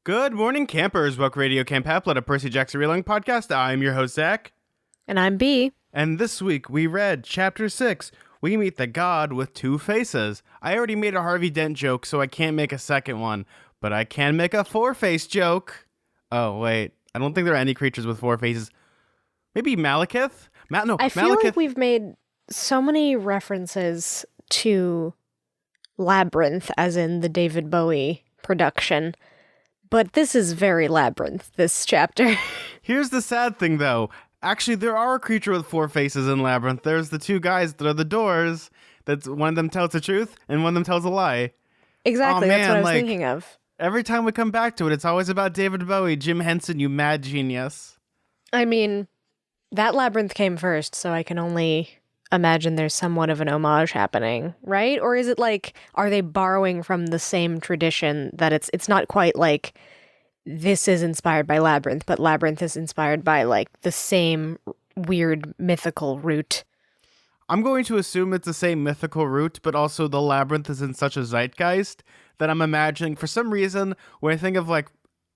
Good morning, campers. Welcome to Radio Camp Half-Blood, a Percy Jackson Reeling podcast. I'm your host, Zach. And I'm B. And this week, we read Chapter 6. We meet the God with two faces. I already made a Harvey Dent joke, so I can't make a second one. But I can make a four-face joke. Oh, wait. I don't think there are any creatures with four faces. Maybe Malekith? I feel like we've made so many references to Labyrinth, as in the David Bowie production. But this is very Labyrinth, this chapter. Here's the sad thing, though. Actually, there are a creature with four faces in Labyrinth. There's the two guys that are the doors. That's one of them tells the truth, and one of them tells a lie. Exactly, that's what I was thinking of. Every time we come back to it, it's always about David Bowie. Jim Henson, you mad genius. I mean, that Labyrinth came first, so I can only imagine there's somewhat of an homage happening, right? Or is it like, are they borrowing from the same tradition that it's not quite like this is inspired by Labyrinth, but Labyrinth is inspired by like the same weird mythical root? I'm going to assume it's the same mythical root, but also the Labyrinth is in such a zeitgeist that I'm imagining, for some reason, when I think of like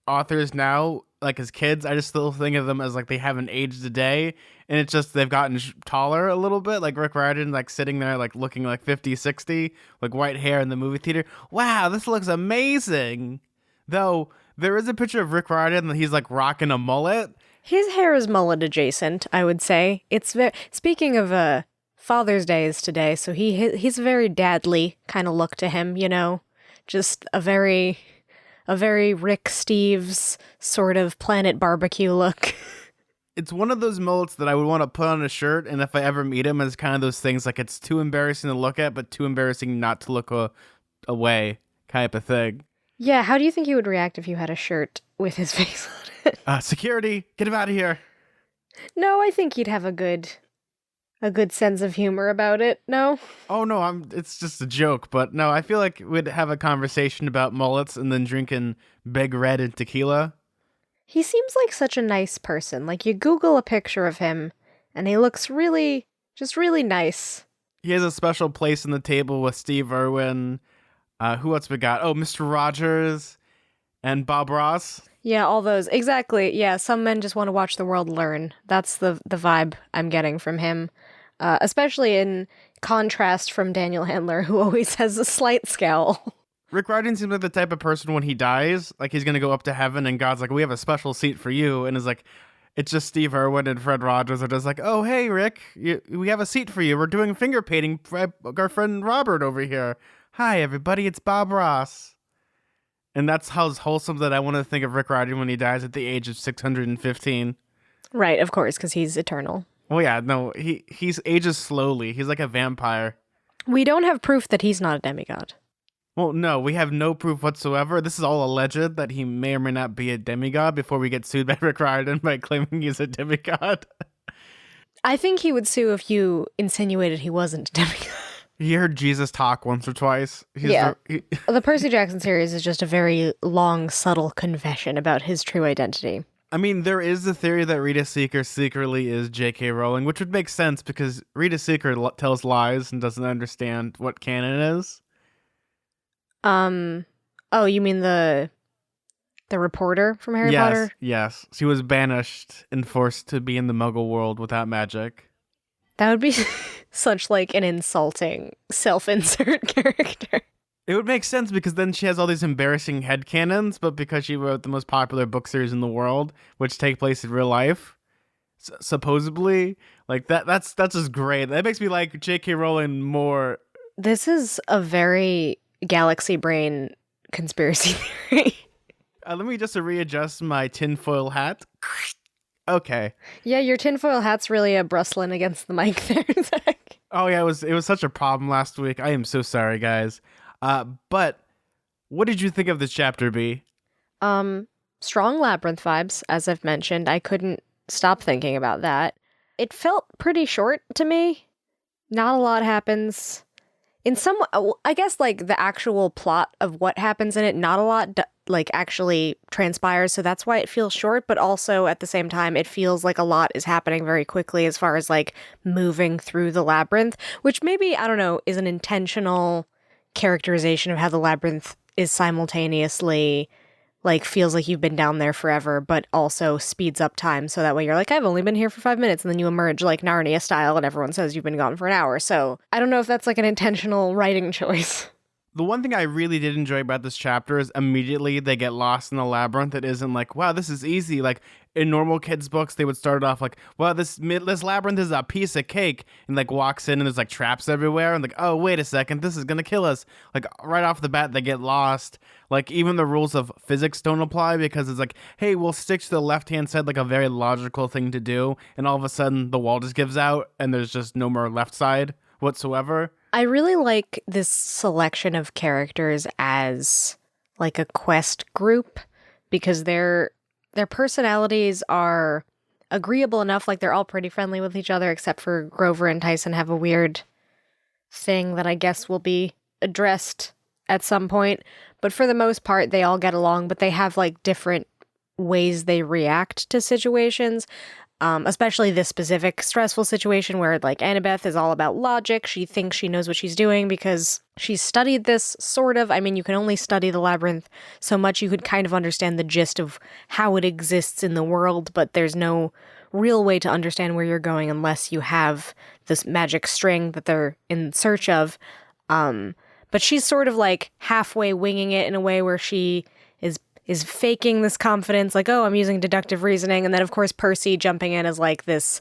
authors now, like as kids, I just still think of them as like they haven't aged a day, and it's just they've gotten taller a little bit, like Rick Riordan, like sitting there like looking like 50, 60, like white hair in the movie theater. Wow, this looks amazing. Though there is a picture of Rick Riordan that he's like rocking a mullet. His hair is mullet adjacent, I would say. It's speaking of Father's Day is today, so he's a very dadly kind of look to him, you know, just a very Rick Steves sort of Planet Barbecue look. It's one of those mullets that I would want to put on a shirt, and if I ever meet him, it's kind of those things like it's too embarrassing to look at, but too embarrassing not to look away type of thing. Yeah, how do you think he would react if you had a shirt with his face on it? Security, get him out of here. No, I think he'd have a good sense of humor about it, no? Oh, no, it's just a joke, but no, I feel like we'd have a conversation about mullets and then drinking Big Red and tequila. He seems like such a nice person. Like, you Google a picture of him, and he looks really nice. He has a special place in the table with Steve Irwin. Who else we got? Oh, Mr. Rogers and Bob Ross. Yeah, all those. Exactly. Yeah, some men just want to watch the world learn. That's the vibe I'm getting from him. Especially in contrast from Daniel Handler, who always has a slight scowl. Rick Riordan seems like the type of person when he dies, like he's going to go up to heaven and God's like, we have a special seat for you. And is like, it's just Steve Irwin and Fred Rogers are just like, oh, hey, Rick, we have a seat for you. We're doing finger painting for our friend Robert over here. Hi, everybody, it's Bob Ross. And that's how wholesome that I want to think of Rick Riordan when he dies at the age of 615. Right, of course, because he's eternal. Well, yeah, no, he ages slowly. He's like a vampire. We don't have proof that he's not a demigod. Well, no, we have no proof whatsoever. This is all alleged that he may or may not be a demigod before we get sued by Rick Riordan by claiming he's a demigod. I think he would sue if you insinuated he wasn't a demigod. He heard Jesus talk once or twice. The Percy Jackson series is just a very long, subtle confession about his true identity. I mean, there is the theory that Rita Seeker secretly is J.K. Rowling, which would make sense because Rita Seeker tells lies and doesn't understand what canon is. Oh, you mean the reporter from Harry Potter? Yes. She was banished and forced to be in the Muggle world without magic. That would be such like an insulting self-insert character. It would make sense because then she has all these embarrassing headcanons, but because she wrote the most popular book series in the world, which take place in real life, supposedly, like that's just great. That makes me like J.K. Rowling more. This is a very galaxy brain conspiracy theory. Let me just readjust my tinfoil hat. Okay. Yeah, your tinfoil hat's really a brustling against the mic there, Zach. Oh yeah, it was such a problem last week. I am so sorry, guys. But what did you think of this chapter, B? Strong Labyrinth vibes, as I've mentioned. I couldn't stop thinking about that. It felt pretty short to me. Not a lot happens. In some, I guess, like, the actual plot of what happens in it, not a lot, like, actually transpires, so that's why it feels short, but also, at the same time, it feels like a lot is happening very quickly as far as, like, moving through the labyrinth, which maybe, I don't know, is an intentional characterization of how the labyrinth is simultaneously, like feels like you've been down there forever, but also speeds up time. So that way you're like, I've only been here for 5 minutes. And then you emerge like Narnia style and everyone says you've been gone for an hour. So I don't know if that's like an intentional writing choice. The one thing I really did enjoy about this chapter is immediately they get lost in the labyrinth. It isn't like, wow, this is easy. Like in normal kids' books, they would start off like, wow, this labyrinth is a piece of cake, and like walks in and there's like traps everywhere, and like, oh, wait a second, this is gonna kill us. Like right off the bat, they get lost. Like even the rules of physics don't apply because it's like, hey, we'll stick to the left-hand side, like a very logical thing to do, and all of a sudden the wall just gives out and there's just no more left side whatsoever. I really like this selection of characters as like a quest group because their personalities are agreeable enough. Like they're all pretty friendly with each other, except for Grover and Tyson have a weird thing that I guess will be addressed at some point. But for the most part, they all get along, but they have like different ways they react to situations. Especially this specific stressful situation where like Annabeth is all about logic. She thinks she knows what she's doing because she's studied this sort of. I mean, you can only study the labyrinth so much. You could kind of understand the gist of how it exists in the world, but there's no real way to understand where you're going unless you have this magic string that they're in search of. But she's sort of like halfway winging it in a way where she is faking this confidence, like, oh, I'm using deductive reasoning. And then, of course, Percy jumping in as like this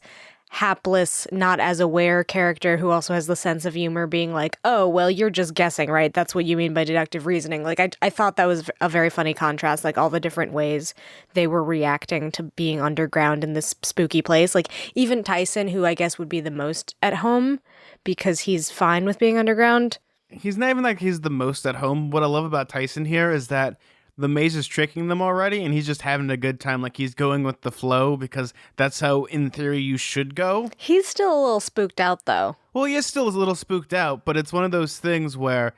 hapless, not as aware character who also has the sense of humor being like, oh, well, you're just guessing, right? That's what you mean by deductive reasoning. Like, I thought that was a very funny contrast, like all the different ways they were reacting to being underground in this spooky place. Like, even Tyson, who I guess would be the most at home because he's fine with being underground. He's not even like he's the most at home. What I love about Tyson here is that the maze is tricking them already, and he's just having a good time. Like, he's going with the flow because that's how, in theory, you should go. He's still a little spooked out, though. Well, he is still a little spooked out, but it's one of those things where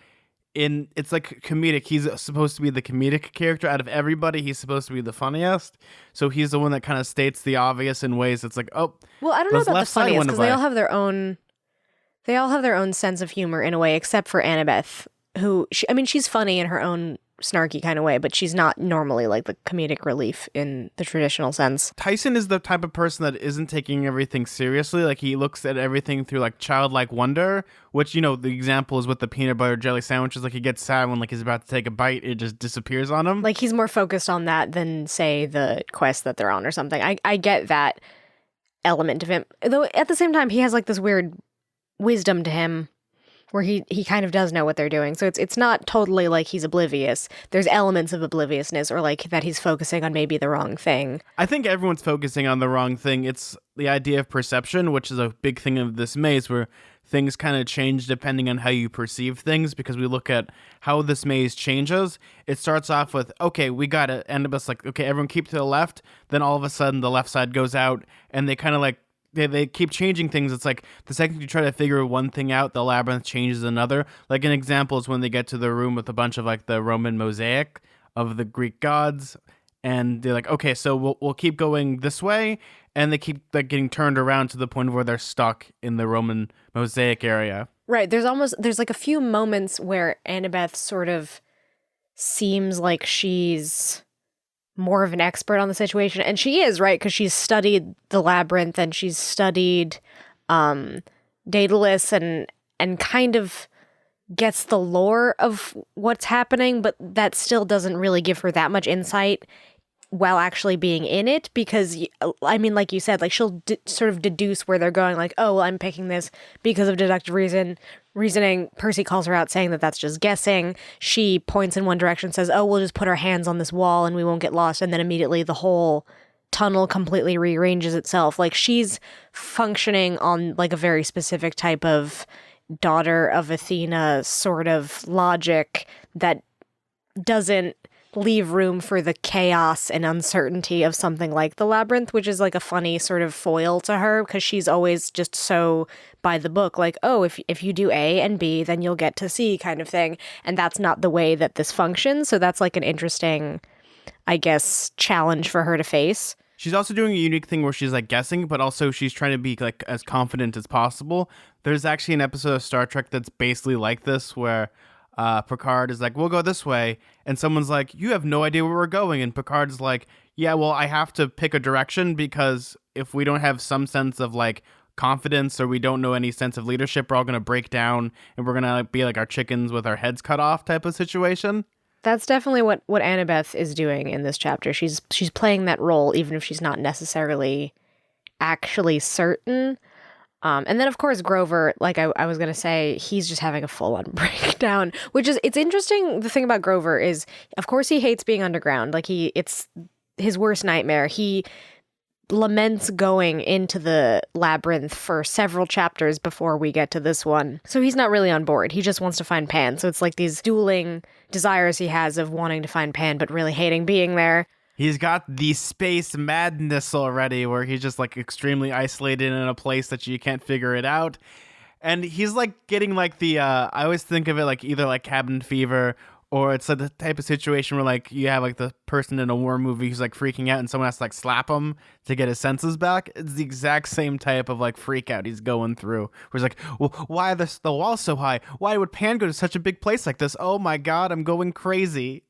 it's like comedic. He's supposed to be the comedic character out of everybody. He's supposed to be the funniest. So he's the one that kind of states the obvious in ways that's like, oh, well, I don't know about the funniest because they all have their own sense of humor in a way, except for Annabeth, who, she's funny in her own snarky kind of way, but she's not normally like the comedic relief in the traditional sense. Tyson is the type of person that isn't taking everything seriously. Like, he looks at everything through like childlike wonder, which, you know, the example is with the peanut butter jelly sandwiches. Like, he gets sad when like he's about to take a bite, it just disappears on him. Like, he's more focused on that than, say, the quest that they're on or something. I get that element of him, though at the same time he has like this weird wisdom to him where he kind of does know what they're doing. So it's not totally like he's oblivious. There's elements of obliviousness, or like that he's focusing on maybe the wrong thing. I think everyone's focusing on the wrong thing. It's the idea of perception, which is a big thing of this maze, where things kind of change depending on how you perceive things, because we look at how this maze changes. It starts off with, okay, we got it. And it's like, okay, everyone keep to the left. Then all of a sudden the left side goes out, and they kind of like, They keep changing things. It's like the second you try to figure one thing out, the labyrinth changes another. Like an example is when they get to the room with a bunch of like the Roman mosaic of the Greek gods, and they're like, okay, so we'll keep going this way, and they keep like getting turned around to the point where they're stuck in the Roman mosaic area. Right. There's like a few moments where Annabeth sort of seems like she's more of an expert on the situation, and she is, right, because she's studied the labyrinth and she's studied Daedalus and kind of gets the lore of what's happening, but that still doesn't really give her that much insight while actually being in it, because I mean, like you said, like she'll sort of deduce where they're going, like, oh, well, I'm picking this because of deductive reasoning. Percy calls her out saying that that's just guessing. She points in one direction, says, oh, we'll just put our hands on this wall and we won't get lost, and then immediately the whole tunnel completely rearranges itself. Like, she's functioning on like a very specific type of daughter of Athena sort of logic that doesn't leave room for the chaos and uncertainty of something like the labyrinth, which is like a funny sort of foil to her, because she's always just so by the book, like, oh, if you do A and B, then you'll get to C kind of thing. And that's not the way that this functions. So that's like an interesting, I guess, challenge for her to face. She's also doing a unique thing where she's like guessing, but also she's trying to be like as confident as possible. There's actually an episode of Star Trek that's basically like this, where Picard is like, we'll go this way. And someone's like, you have no idea where we're going. And Picard's like, yeah, well, I have to pick a direction because if we don't have some sense of like confidence or we don't know any sense of leadership, we're all going to break down and we're going to be like our chickens with our heads cut off type of situation. That's definitely what Annabeth is doing in this chapter. She's playing that role, even if she's not necessarily actually certain. And then, of course, Grover, like I was going to say, he's just having a full-on breakdown, which is, it's interesting. The thing about Grover is, of course, he hates being underground. Like, it's his worst nightmare. He laments going into the labyrinth for several chapters before we get to this one. So he's not really on board. He just wants to find Pan. So it's like these dueling desires he has of wanting to find Pan, but really hating being there. He's got the space madness already where he's just like extremely isolated in a place that you can't figure it out. And he's like getting like the, I always think of it like either like cabin fever or it's like the type of situation where like you have like the person in a war movie who's like freaking out and someone has to like slap him to get his senses back. It's the exact same type of like freak out he's going through. Where he's like, well, why are the walls so high? Why would Pan go to such a big place like this? Oh my God, I'm going crazy.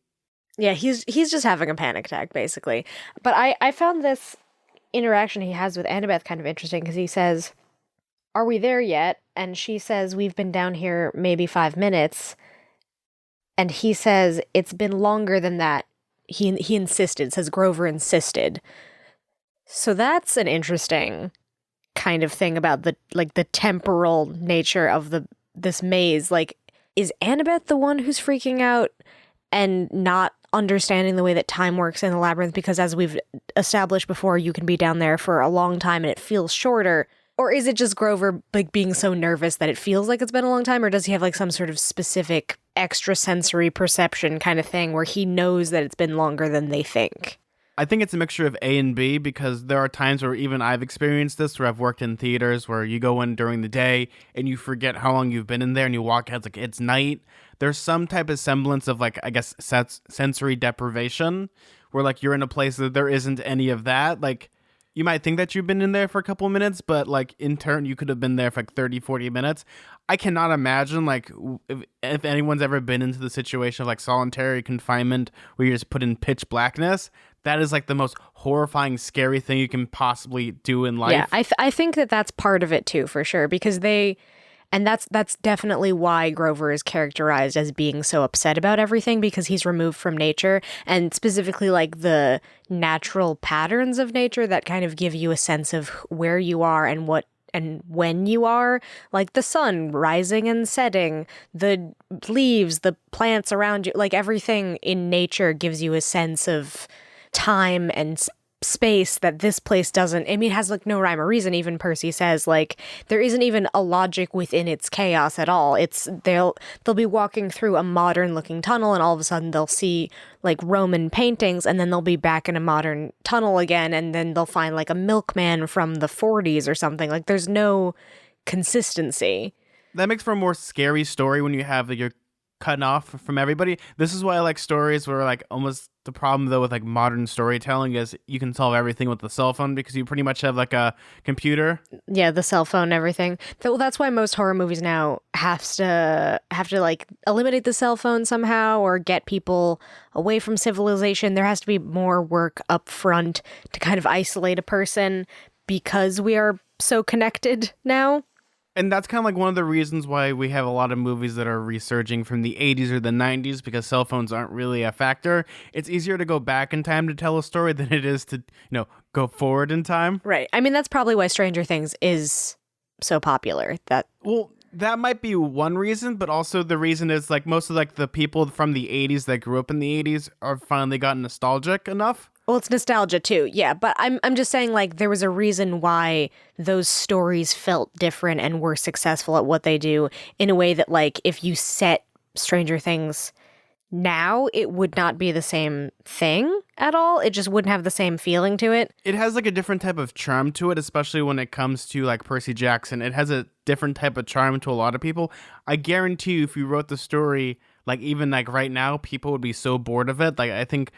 Yeah, he's just having a panic attack, basically. But I found this interaction he has with Annabeth kind of interesting because he says, are we there yet? And she says, we've been down here maybe 5 minutes. And he says, it's been longer than that. He insisted, says Grover insisted. So that's an interesting kind of thing about the temporal nature of this maze. Like, is Annabeth the one who's freaking out and not understanding the way that time works in the labyrinth? Because as we've established before, you can be down there for a long time and it feels shorter. Or is it just Grover like being so nervous that it feels like it's been a long time? Or does he have like some sort of specific extrasensory perception kind of thing where he knows that it's been longer than they think? I think it's a mixture of A and B because there are times where even I've experienced this where I've worked in theaters where you go in during the day and you forget how long you've been in there and you walk out, it's like it's night. There's some type of semblance of like, I guess, sensory deprivation where like you're in a place that there isn't any of that. Like you might think that you've been in there for a couple of minutes, but like in turn you could have been there for like 30, 40 minutes. I cannot imagine like if anyone's ever been into the situation of like solitary confinement where you're just put in pitch blackness. That is like the most horrifying, scary thing you can possibly do in life. Yeah, I think that's part of it too, for sure, because that's definitely why Grover is characterized as being so upset about everything, because he's removed from nature, and specifically like the natural patterns of nature that kind of give you a sense of where you are and what and when you are, like the sun rising and setting, the leaves, the plants around you, like everything in nature gives you a sense of time and space that this place doesn't. I mean, it has like no rhyme or reason. Even Percy says like there isn't even a logic within its chaos at all. It's they'll be walking through a modern looking tunnel and all of a sudden they'll see like Roman paintings and then they'll be back in a modern tunnel again and then they'll find like a milkman from the 40s or something. Like there's no consistency. That makes for a more scary story when you have like, you're cut off from everybody. This is why I like stories where like almost the problem though with like modern storytelling is you can solve everything with the cell phone because you pretty much have like a computer. Yeah, the cell phone and everything. Well, that's why most horror movies now have to like eliminate the cell phone somehow or get people away from civilization. There has to be more work up front to kind of isolate a person because we are so connected now. And that's kind of like one of the reasons why we have a lot of movies that are resurging from the 80s or the 90s because cell phones aren't really a factor. It's easier to go back in time to tell a story than it is to, go forward in time. Right. I mean, that's probably why Stranger Things is so popular. Well, that might be one reason, but also the reason is like most of like the people from the 80s that grew up in the 80s are finally gotten nostalgic enough. Well, it's nostalgia too, yeah. But I'm just saying, like, there was a reason why those stories felt different and were successful at what they do in a way that, like, if you set Stranger Things now, it would not be the same thing at all. It just wouldn't have the same feeling to it. It has like a different type of charm to it, especially when it comes to like Percy Jackson. It has a different type of charm to a lot of people. I guarantee you, if you wrote the story, like even like right now, people would be so bored of it. Like I think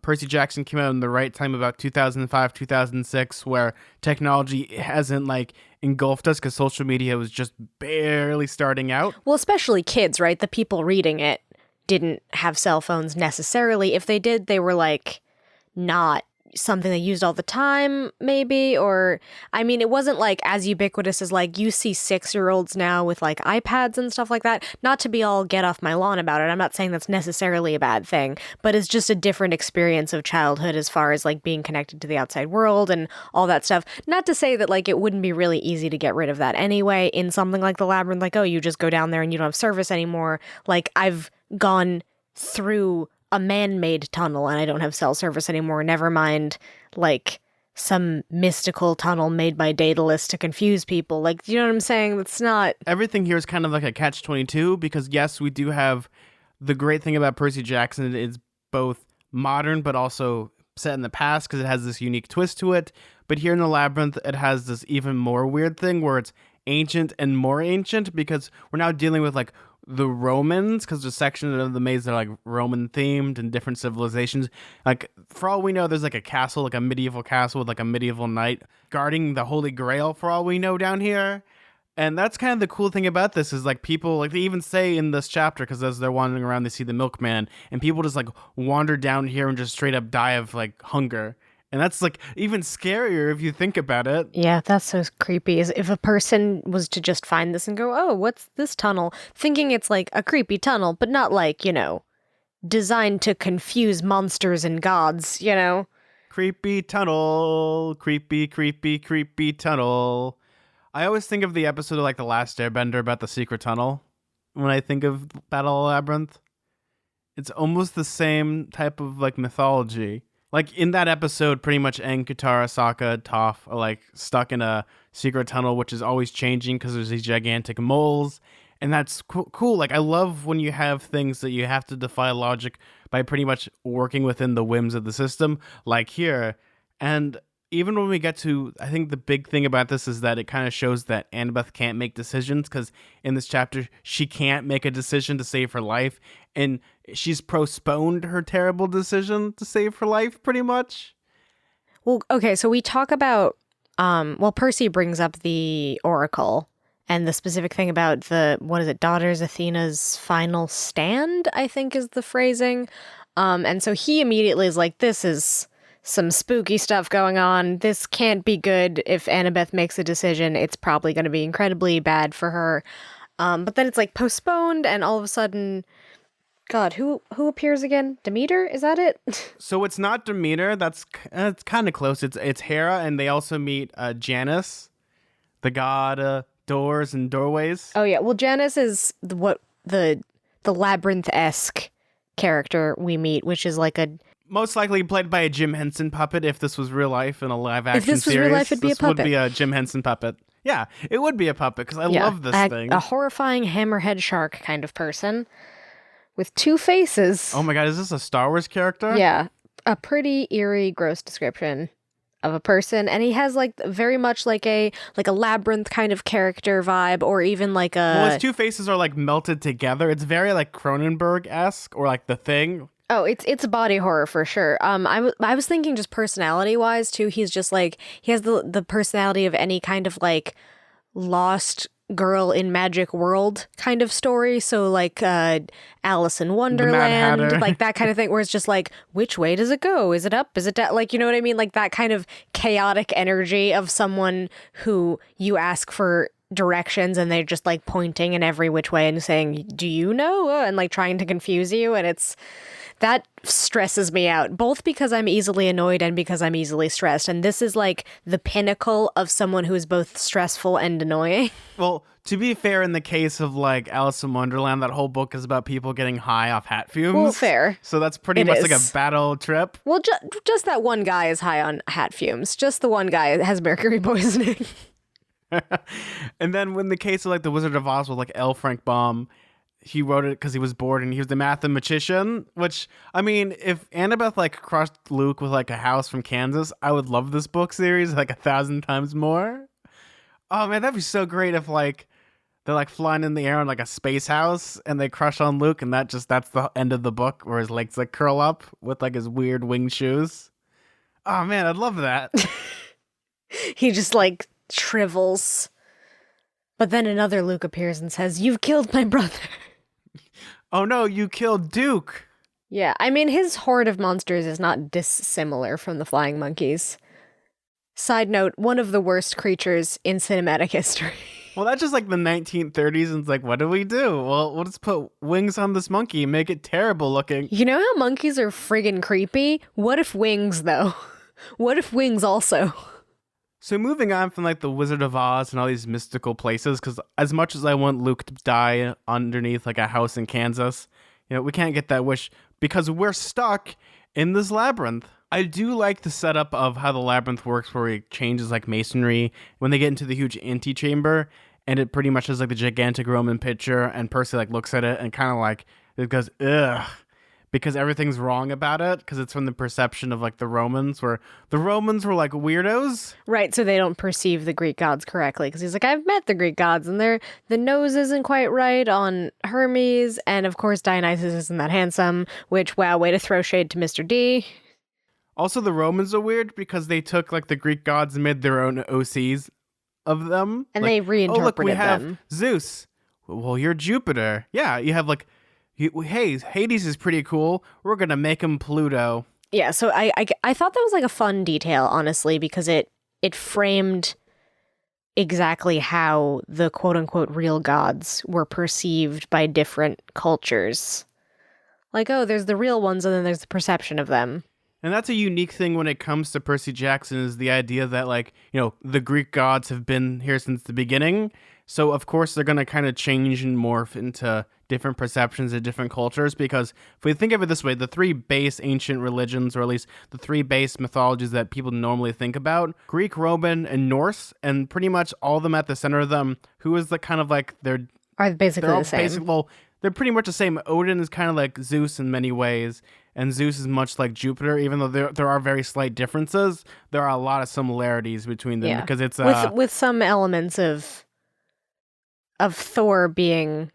Percy Jackson came out in the right time, about 2005, 2006, where technology hasn't like engulfed us because social media was just barely starting out. Well, especially kids, right? The people reading it didn't have cell phones necessarily. If they did, they were like not something they used all the time, maybe. Or, I mean, it wasn't like as ubiquitous as like you see 6-year-olds now with like iPads and stuff like that. Not to be all get off my lawn about it. I'm not saying that's necessarily a bad thing, but it's just a different experience of childhood as far as like being connected to the outside world and all that stuff. Not to say that like it wouldn't be really easy to get rid of that anyway in something like the Labyrinth, like, oh, you just go down there and you don't have service anymore. Like, I've gone through a man-made tunnel and I don't have cell service anymore. Never mind, like, some mystical tunnel made by Daedalus to confuse people. Like, you know what I'm saying? That's not... Everything here is kind of like a catch-22 because, yes, we do have... The great thing about Percy Jackson is both modern but also set in the past because it has this unique twist to it. But here in the Labyrinth, it has this even more weird thing where it's ancient and more ancient because we're now dealing with, like, the Romans, because there's sections of the maze that are like Roman themed and different civilizations. Like, for all we know, there's like a castle, like a medieval castle with like a medieval knight guarding the Holy Grail, for all we know, down here. And that's kind of the cool thing about this is like people, like they even say in this chapter, because as they're wandering around, they see the milkman, and people just like wander down here and just straight up die of like hunger. And that's like even scarier if you think about it. Yeah, that's so creepy. Is if a person was to just find this and go, oh, what's this tunnel? Thinking it's like a creepy tunnel, but not like, you know, designed to confuse monsters and gods, you know? Creepy tunnel, creepy, creepy, creepy tunnel. I always think of the episode of like The Last Airbender about the secret tunnel when I think of Battle Labyrinth. It's almost the same type of like mythology. Like, in that episode, pretty much Aang, Katara, Sokka, Toph are, like, stuck in a secret tunnel, which is always changing because there's these gigantic moles. And that's cool. Like, I love when you have things that you have to defy logic by pretty much working within the whims of the system, like here. And even when we get to, I think the big thing about this is that it kind of shows that Annabeth can't make decisions, because in this chapter, she can't make a decision to save her life. And she's postponed her terrible decision to save her life, pretty much. Well, okay, so we talk about, Percy brings up the Oracle and the specific thing about the, what is it, Daughters Athena's final stand, I think is the phrasing. And so he immediately is like, this is some spooky stuff going on. This can't be good. If Annabeth makes a decision, it's probably going to be incredibly bad for her. But then it's like postponed, and all of a sudden... God, who appears again? Demeter? Is that it? So it's not Demeter. That's it's kind of close. It's Hera, and they also meet Janus, the god doors and doorways. Oh yeah, well Janus is the labyrinth-esque character we meet, which is like a most likely played by a Jim Henson puppet. If this was real life in a live action series, if this was real life, it'd be a puppet. Would be a Jim Henson puppet. Yeah, it would be a puppet because I love this thing. A horrifying hammerhead shark kind of person. With 2 faces. Oh my god, is this a Star Wars character? Yeah. A pretty eerie, gross description of a person. And he has like very much like a labyrinth kind of character vibe, or even like a... Well, his 2 faces are like melted together. It's very like Cronenberg-esque, or like The Thing. Oh, it's body horror for sure. I was thinking just personality-wise too. He's just like, he has the personality of any kind of like lost girl in magic world kind of story. So like Alice in Wonderland, like that kind of thing, where it's just like, which way does it go? Is it up? Is it down? Like, you know what I mean? Like that kind of chaotic energy of someone who you ask for directions and they're just like pointing in every which way and saying, do you know? And like trying to confuse you. And that stresses me out, both because I'm easily annoyed and because I'm easily stressed. And this is like the pinnacle of someone who is both stressful and annoying. Well, to be fair, in the case of like Alice in Wonderland, that whole book is about people getting high off hat fumes. Well, fair. So that's pretty much like a battle trip. Well, just that one guy is high on hat fumes. Just the one guy has mercury poisoning. And then when the case of like the Wizard of Oz with like L. Frank Baum, he wrote it because he was bored and he was the mathematician, which, I mean, if Annabeth like crushed Luke with like a house from Kansas, I would love this book series like 1,000 times more. Oh man, that'd be so great if like they're like flying in the air on like a space house, and they crush on Luke, and that's the end of the book where his legs like curl up with like his weird winged shoes. Oh man, I'd love that. He just like shrivels. But then another Luke appears and says, "You've killed my brother." Oh no, you killed Duke. Yeah, I mean, his horde of monsters is not dissimilar from the flying monkeys. Side note, one of the worst creatures in cinematic history. Well, that's just like the 1930s, and it's like, what do we do? Well, we'll just put wings on this monkey and make it terrible looking. You know how monkeys are friggin' creepy? What if wings, though? What if wings also? So moving on from like the Wizard of Oz and all these mystical places, because as much as I want Luke to die underneath like a house in Kansas, we can't get that wish because we're stuck in this labyrinth. I do like the setup of how the labyrinth works, where it changes like masonry when they get into the huge antechamber, and it pretty much is like the gigantic Roman picture, and Percy like looks at it and kind of like it goes ugh, because everything's wrong about it, because it's from the perception of like the Romans, where the Romans were like weirdos. Right, so they don't perceive the Greek gods correctly, because he's like, I've met the Greek gods, and the nose isn't quite right on Hermes, and of course Dionysus isn't that handsome, which, wow, way to throw shade to Mr. D. Also, the Romans are weird because they took like the Greek gods and made their own OCs of them. And like, they reinterpreted oh, look, we have them. Zeus. Well, you're Jupiter. Yeah, you have like, hey, Hades is pretty cool. We're going to make him Pluto. Yeah, so I thought that was like a fun detail, honestly, because it framed exactly how the quote-unquote real gods were perceived by different cultures. Like, oh, there's the real ones, and then there's the perception of them. And that's a unique thing when it comes to Percy Jackson, is the idea that, like, the Greek gods have been here since the beginning. So, of course, they're going to kind of change and morph into different perceptions of different cultures. Because if we think of it this way, the three base ancient religions, or at least the three base mythologies that people normally think about, Greek, Roman, and Norse, and pretty much all of them at the center of them, who is the kind of like are basically the same. Well, they're pretty much the same. Odin is kind of like Zeus in many ways, and Zeus is much like Jupiter. Even though there are very slight differences, there are a lot of similarities between them, because it's with some elements of Thor being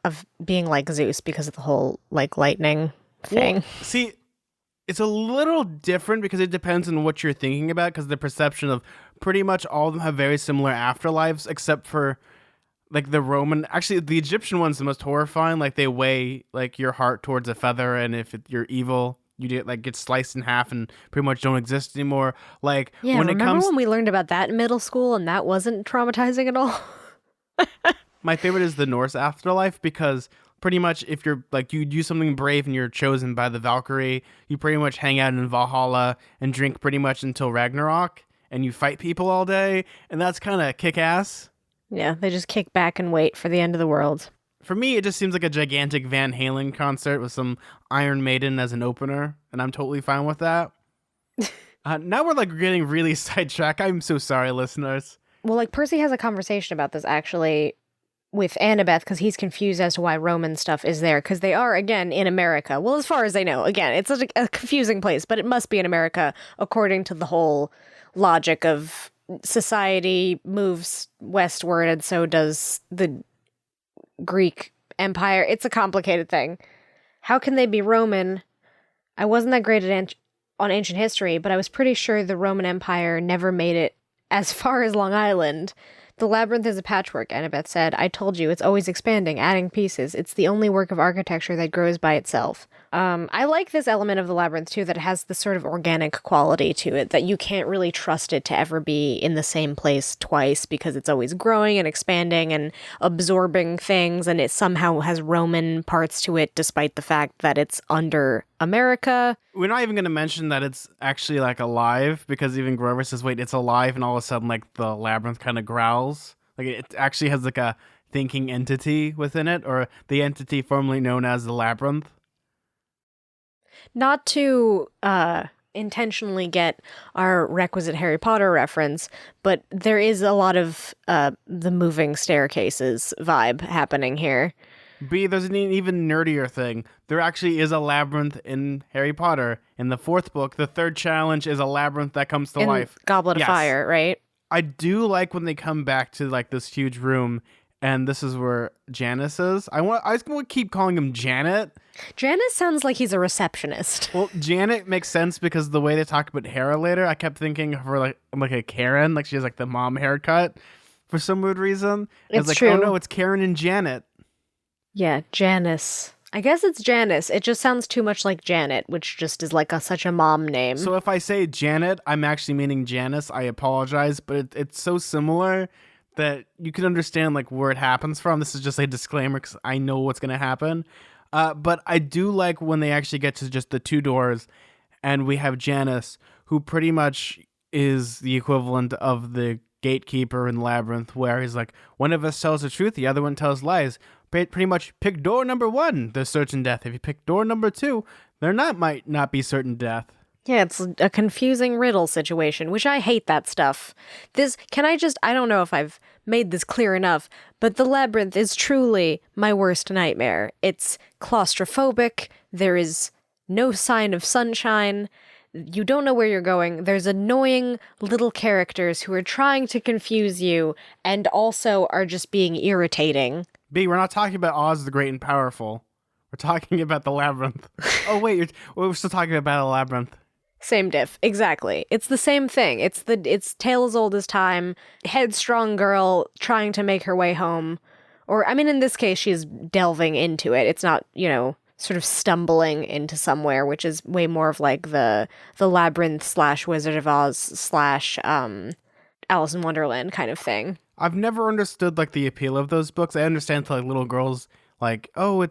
of being like Zeus because of the whole like lightning thing. Well, see, it's a little different because it depends on what you're thinking about, because the perception of pretty much all of them have very similar afterlives, except for like the Roman, actually the Egyptian one's the most horrifying. Like they weigh like your heart towards a feather, and if you're evil, you get sliced in half and pretty much don't exist anymore. Like when we learned about that in middle school and that wasn't traumatizing at all? My favorite is the Norse afterlife, because pretty much if you're like you do something brave and you're chosen by the Valkyrie, you pretty much hang out in Valhalla and drink pretty much until Ragnarok, and you fight people all day, and that's kind of kick-ass. Yeah, they just kick back and wait for the end of the world. For me, it just seems like a gigantic Van Halen concert with some Iron Maiden as an opener, and I'm totally fine with that. Now we're like getting really sidetracked. I'm so sorry, listeners. Well, like Percy has a conversation about this actually with Annabeth, because he's confused as to why Roman stuff is there, because they are, again, in America. Well, as far as they know. Again, it's such a confusing place, but it must be in America according to the whole logic of society moves westward, and so does the Greek Empire. It's a complicated thing. How can they be Roman? I wasn't that great at on ancient history, but I was pretty sure the Roman Empire never made it as far as Long Island. The labyrinth is a patchwork, Annabeth said. I told you, it's always expanding, adding pieces. It's the only work of architecture that grows by itself. I like this element of the labyrinth, too, that it has this sort of organic quality to it, that you can't really trust it to ever be in the same place twice, because it's always growing and expanding and absorbing things, and it somehow has Roman parts to it, despite the fact that it's under America. We're not even going to mention that it's actually like alive, because even Grover says, wait, it's alive, and all of a sudden like the labyrinth kind of growls. Like it actually has like a thinking entity within it, or the entity formerly known as the labyrinth. Not to intentionally get our requisite Harry Potter reference, but there is a lot of the moving staircases vibe happening here. B, there's an even nerdier thing. There actually is a labyrinth in Harry Potter. In the fourth book, the third challenge is a labyrinth that comes to life. Goblet of Fire, right? I do like when they come back to like this huge room, and this is where Janice is. I just want to keep calling him Janet. Janice sounds like he's a receptionist. Well, Janet makes sense because the way they talk about Hera later, I kept thinking of her like a Karen, like she has like the mom haircut for some weird reason. It's like, true. oh no, it's Karen and Janet. Yeah, Janice. I guess it's Janice. It just sounds too much like Janet, which just is like such a mom name. So if I say Janet, I'm actually meaning Janice. I apologize, but it's so similar that you can understand like where it happens from. This is just a disclaimer because I know what's gonna happen. But I do like when they actually get to just the two doors, and we have Janice, who pretty much is the equivalent of the gatekeeper in Labyrinth, where he's like, one of us tells the truth, the other one tells lies. Pretty much pick door number 1, there's certain death. If you pick door number 2, might not be certain death. Yeah, it's a confusing riddle situation, which I hate that stuff. I don't know if I've made this clear enough, but the Labyrinth is truly my worst nightmare. It's claustrophobic, there is no sign of sunshine, you don't know where you're going, there's annoying little characters who are trying to confuse you and also are just being irritating. B, we're not talking about Oz the Great and Powerful. We're talking about the Labyrinth. Oh, wait, we're still talking about a Labyrinth. Same diff, exactly. It's the same thing. It's tale as old as time. Headstrong girl trying to make her way home. Or, I mean, in this case, she's delving into it. It's not, sort of stumbling into somewhere, which is way more of like the Labyrinth / Wizard of Oz / Alice in Wonderland kind of thing. I've never understood like the appeal of those books. I understand to like little girls like, oh,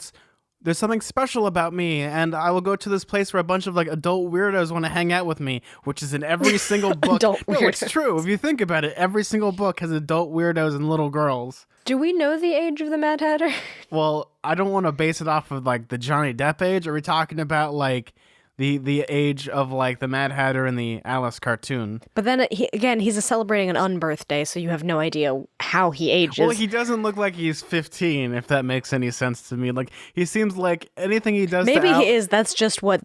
there's something special about me, and I will go to this place where a bunch of like adult weirdos want to hang out with me, which is in every single book. Adult no, weirdos. It's true. If you think about it, every single book has adult weirdos and little girls. Do we know the age of the Mad Hatter? Well, I don't want to base it off of like the Johnny Depp age. Are we talking about like the age of like the Mad Hatter and the Alice cartoon? But then he's celebrating an unbirthday, so you have no idea how he ages. Well, he doesn't look like he's 15, if that makes any sense to me. Like he seems like anything he does. Maybe he is. That's just what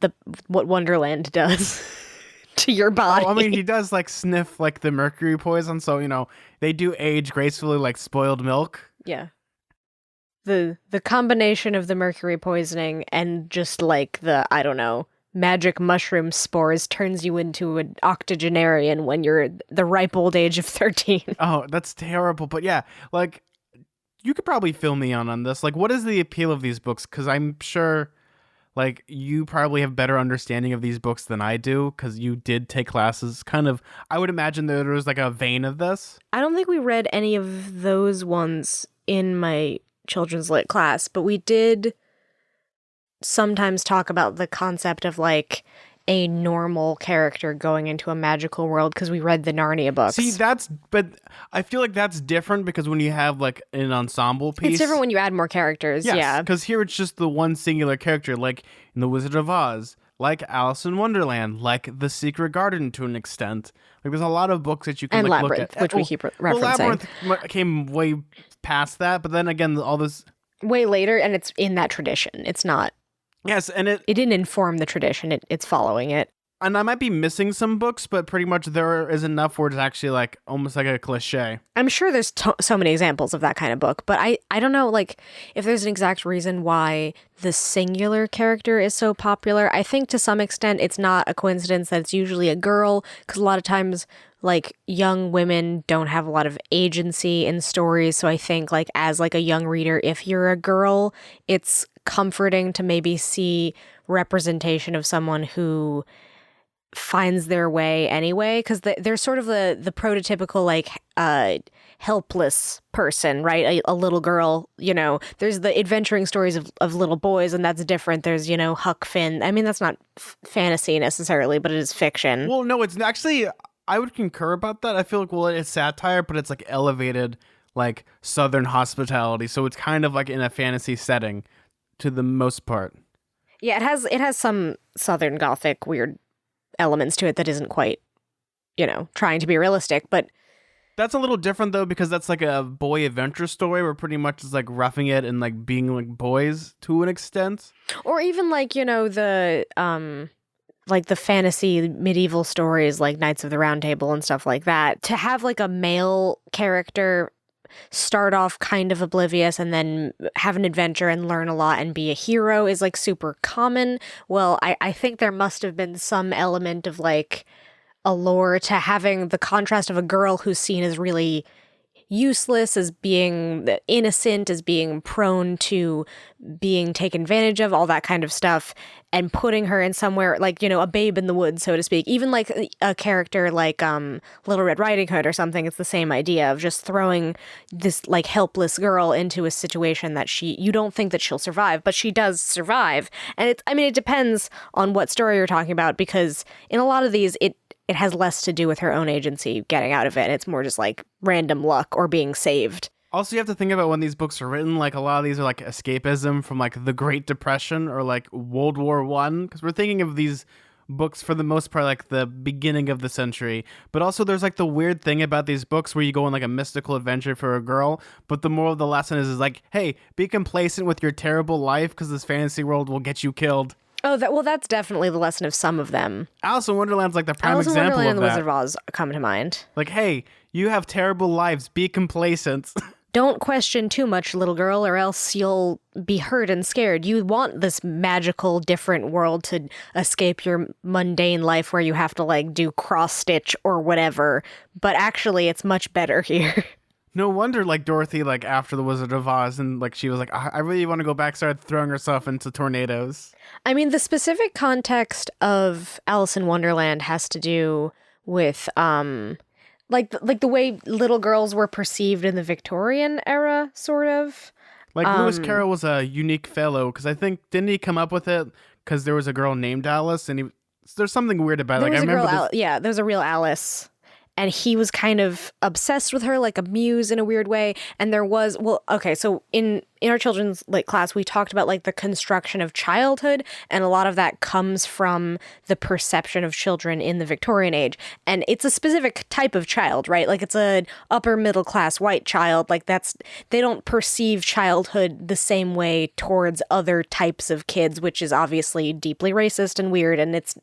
Wonderland does to your body. Oh, I mean, he does like sniff like the mercury poison, so they do age gracefully like spoiled milk. Yeah. The combination of the mercury poisoning and just like the, I don't know, magic mushroom spores turns you into an octogenarian when you're the ripe old age of 13. Oh, that's terrible. But yeah, like, you could probably fill me on this. Like, what is the appeal of these books? Because I'm sure, like, you probably have better understanding of these books than I do, because you did take classes. Kind of, I would imagine there was, like, a vein of this. I don't think we read any of those ones in my children's lit class, but we did sometimes talk about the concept of like a normal character going into a magical world because we read the Narnia books. See, but I feel like that's different because when you have like an ensemble piece, it's different when you add more characters. yes, yeah, because here it's just the one singular character, like in The Wizard of Oz, like Alice in Wonderland, like The Secret Garden to an extent. Like there's a lot of books that you can and like, Labyrinth, look at, which we keep referencing. Well, Labyrinth came way past that, but then again, all this way later, and it's in that tradition. It's not. Yes, and it didn't inform the tradition. It's following it. And I might be missing some books, but pretty much there is enough where it's actually like almost like a cliche. I'm sure there's so many examples of that kind of book, but I don't know like if there's an exact reason why the singular character is so popular. I think to some extent it's not a coincidence that it's usually a girl, because a lot of times like young women don't have a lot of agency in stories. So I think like as like a young reader, if you're a girl, it's comforting to maybe see representation of someone who finds their way anyway, because they're sort of the prototypical like helpless person, right? A little girl, there's the adventuring stories of little boys, and that's different. There's Huck Finn. I mean, that's not fantasy necessarily, but it is fiction. Well, no, it's actually, I would concur about that. I feel like, well, it's satire, but it's like elevated like Southern hospitality, so it's kind of like in a fantasy setting to the most part. Yeah, it has some Southern Gothic weird elements to it that isn't quite, trying to be realistic, but that's a little different though, because that's like a boy adventure story where pretty much it's like roughing it and like being like boys to an extent. Or even like, the like the fantasy medieval stories like Knights of the Round Table and stuff like that. To have like a male character start off kind of oblivious and then have an adventure and learn a lot and be a hero is like super common. Well, I think there must have been some element of like allure to having the contrast of a girl who's seen as really useless, as being innocent, as being prone to being taken advantage of, all that kind of stuff, and putting her in somewhere like, you know, a babe in the woods, so to speak. Even like a character like Little Red Riding Hood or something, it's the same idea of just throwing this like helpless girl into a situation that you don't think that she'll survive, but she does survive. And it depends on what story you're talking about, because in a lot of these, it has less to do with her own agency getting out of it. It's more just like random luck or being saved. Also, you have to think about when these books are written, like a lot of these are like escapism from like the Great Depression or like World War One, because we're thinking of these books for the most part like the beginning of the century. But also there's like the weird thing about these books where you go on like a mystical adventure for a girl, but the moral of the lesson is like, hey, be complacent with your terrible life because this fantasy world will get you killed. Oh, that's definitely the lesson of some of them. Alice in Wonderland's like the prime Alice in example Wonderland of and the that. Wizard of Oz come to mind. Like, hey, you have terrible lives. Be complacent. Don't question too much, little girl, or else you'll be hurt and scared. You want this magical, different world to escape your mundane life where you have to, like, do cross-stitch or whatever. But actually, it's much better here. No wonder, like, Dorothy, like, after the Wizard of Oz, and, like, she was like, I really want to go back, started throwing herself into tornadoes. I mean, the specific context of Alice in Wonderland has to do with, like the way little girls were perceived in the Victorian era, sort of. Like, Lewis Carroll was a unique fellow, because I think, didn't he come up with it because there was a girl named Alice, and there's something weird about it. Like, I remember there's a real Alice. And he was kind of obsessed with her, like a muse in a weird way. And there was, so in our children's like class, we talked about like the construction of childhood, and a lot of that comes from the perception of children in the Victorian age. And it's a specific type of child, right? Like it's a upper middle class white child. Like they don't perceive childhood the same way towards other types of kids, which is obviously deeply racist and weird. And it's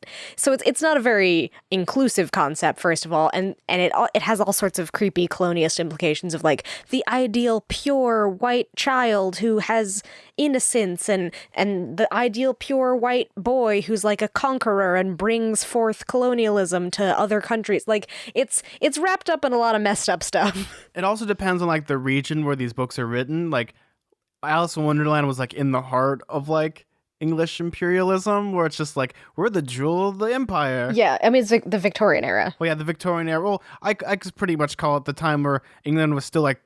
not a very inclusive concept, first of all, and it has all sorts of creepy colonialist implications of like the ideal pure white child who has innocence and the ideal pure white boy who's like a conqueror and brings forth colonialism to other countries. Like it's wrapped up in a lot of messed up stuff. It also depends on like the region where these books are written. Like Alice in Wonderland was like in the heart of like English imperialism, where it's just like, we're the jewel of the empire. Yeah, I mean, it's the Victorian era. Well, yeah, the Victorian era. Well, I could pretty much call it the time where England was still like,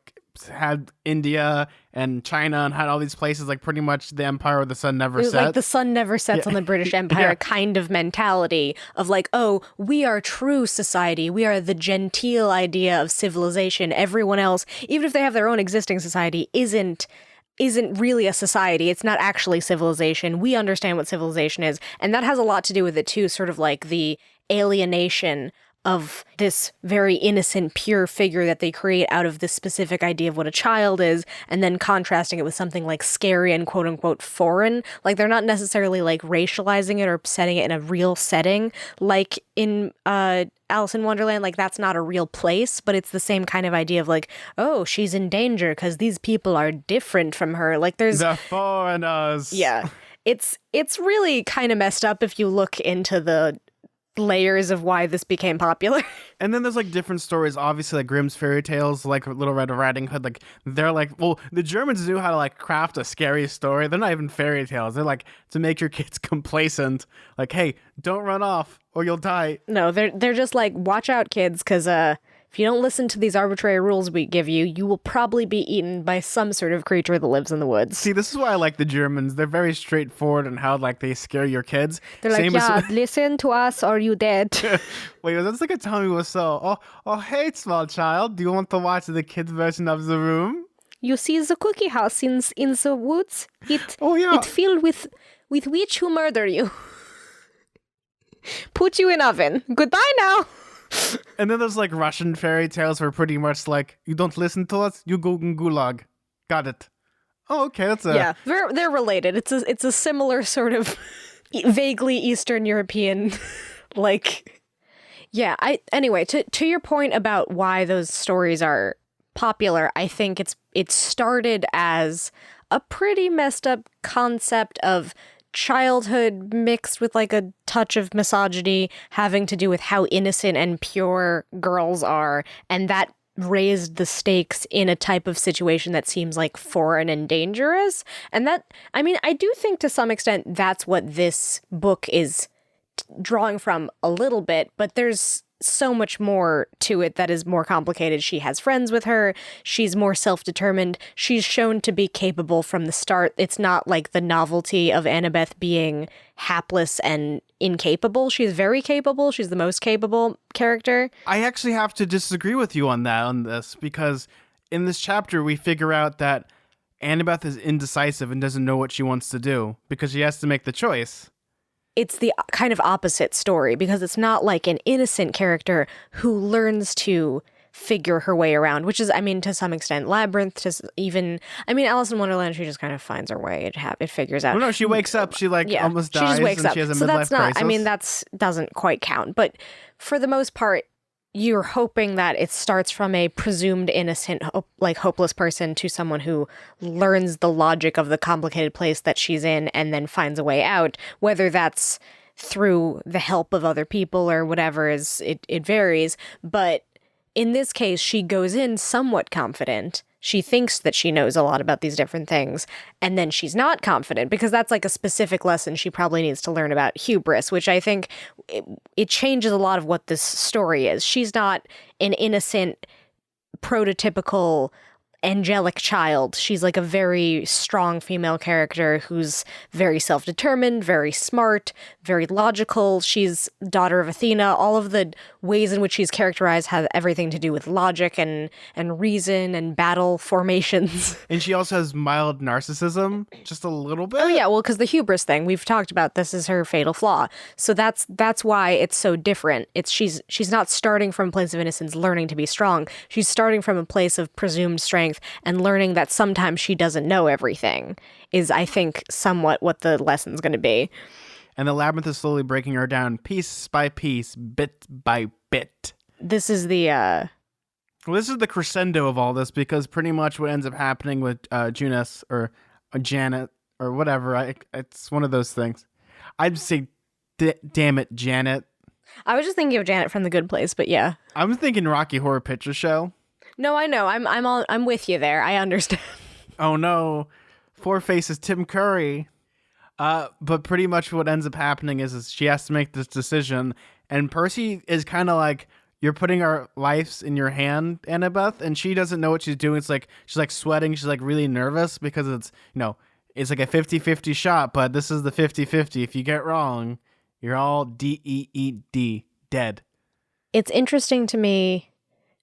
had India and China and had all these places, like pretty much the empire of the sun never set. Like the sun never sets on the British Empire kind of mentality of like, oh, we are true society. We are the genteel idea of civilization. Everyone else, even if they have their own existing society, isn't really a society. It's not actually civilization. We understand what civilization is. And that has a lot to do with it too, sort of like the alienation of this very innocent, pure figure that they create out of this specific idea of what a child is, and then contrasting it with something like scary and quote unquote foreign. Like they're not necessarily like racializing it or setting it in a real setting. Like in Alice in Wonderland, like that's not a real place, but it's the same kind of idea of like, oh, she's in danger because these people are different from her. Like there's the foreigners. Yeah. It's really kind of messed up if you look into the layers of why this became popular. And then there's like different stories, obviously like Grimm's fairy tales, like Little Red Riding Hood. Like they're like, well, the Germans knew how to like craft a scary story. They're not even fairy tales. They're like to make your kids complacent. Like, hey, don't run off or you'll die. No, they're just like, watch out, kids, because if you don't listen to these arbitrary rules we give you, you will probably be eaten by some sort of creature that lives in the woods. See, this is why I like the Germans. They're very straightforward in how like they scare your kids. They're like, listen to us or you dead. Wait, that's like a Tommy Wiseau. Oh, hey, small child. Do you want to watch the kids' version of The Room? You see the cookie house in the woods? It filled with witch who murder you. Put you in oven. Goodbye now. And then there's like Russian fairy tales where pretty much like, you don't listen to us, you go in gulag. Got it. Oh, okay, yeah. They're related. It's a similar sort of vaguely Eastern European like. Yeah. Anyway, to your point about why those stories are popular, I think it started as a pretty messed up concept of childhood mixed with like a touch of misogyny having to do with how innocent and pure girls are, and that raised the stakes in a type of situation that seems like foreign and dangerous. And that, I mean, I do think to some extent that's what this book is drawing from a little bit, but there's so much more to it that is more complicated. She has friends with her. She's more self-determined. She's shown to be capable from the start. It's not like the novelty of Annabeth being hapless and incapable. She's very capable. She's the most capable character. I actually have to disagree with you on this, because in this chapter we figure out that Annabeth is indecisive and doesn't know what she wants to do because she has to make the choice. It's the kind of opposite story, because it's not like an innocent character who learns to figure her way around, which is, I mean, to some extent, Labyrinth, Alice in Wonderland, she just kind of finds her way. It figures out. Well, no, she wakes up, she almost dies, she just wakes and up. she has a so midlife that's not, crisis. I mean, that's doesn't quite count. But for the most part, you're hoping that it starts from a presumed innocent, hopeless person to someone who learns the logic of the complicated place that she's in and then finds a way out, whether that's through the help of other people or whatever. It varies. But in this case, she goes in somewhat confident. She thinks that she knows a lot about these different things, and then she's not confident, because that's like a specific lesson she probably needs to learn about hubris, which I think it changes a lot of what this story is. She's not an innocent, prototypical angelic child. She's like a very strong female character who's very self-determined, very smart, very logical. She's daughter of Athena. All of the ways in which she's characterized have everything to do with logic and reason and battle formations. And she also has mild narcissism, just a little bit. Oh yeah, well, because the hubris thing we've talked about, this is her fatal flaw. So that's why it's so different. It's she's not starting from a place of innocence, learning to be strong. She's starting from a place of presumed strength and learning that sometimes she doesn't know everything is, I think, somewhat what the lesson's going to be. And the labyrinth is slowly breaking her down piece by piece, bit by bit. This is the this is the crescendo of all this, because pretty much what ends up happening with Junice or Janet or whatever, it's one of those things. I'd say, damn it, Janet. I was just thinking of Janet from The Good Place, but yeah. I'm thinking Rocky Horror Picture Show. No, I know. I'm with you there. I understand. Oh no, Four Faces Tim Curry. But pretty much what ends up happening is she has to make this decision, and Percy is kind of like, you're putting our lives in your hand, Annabeth, and she doesn't know what she's doing. It's like she's like sweating, she's like really nervous because it's, it's like a 50-50 shot, but this is the 50-50. If you get wrong, you're all deed, dead. It's interesting to me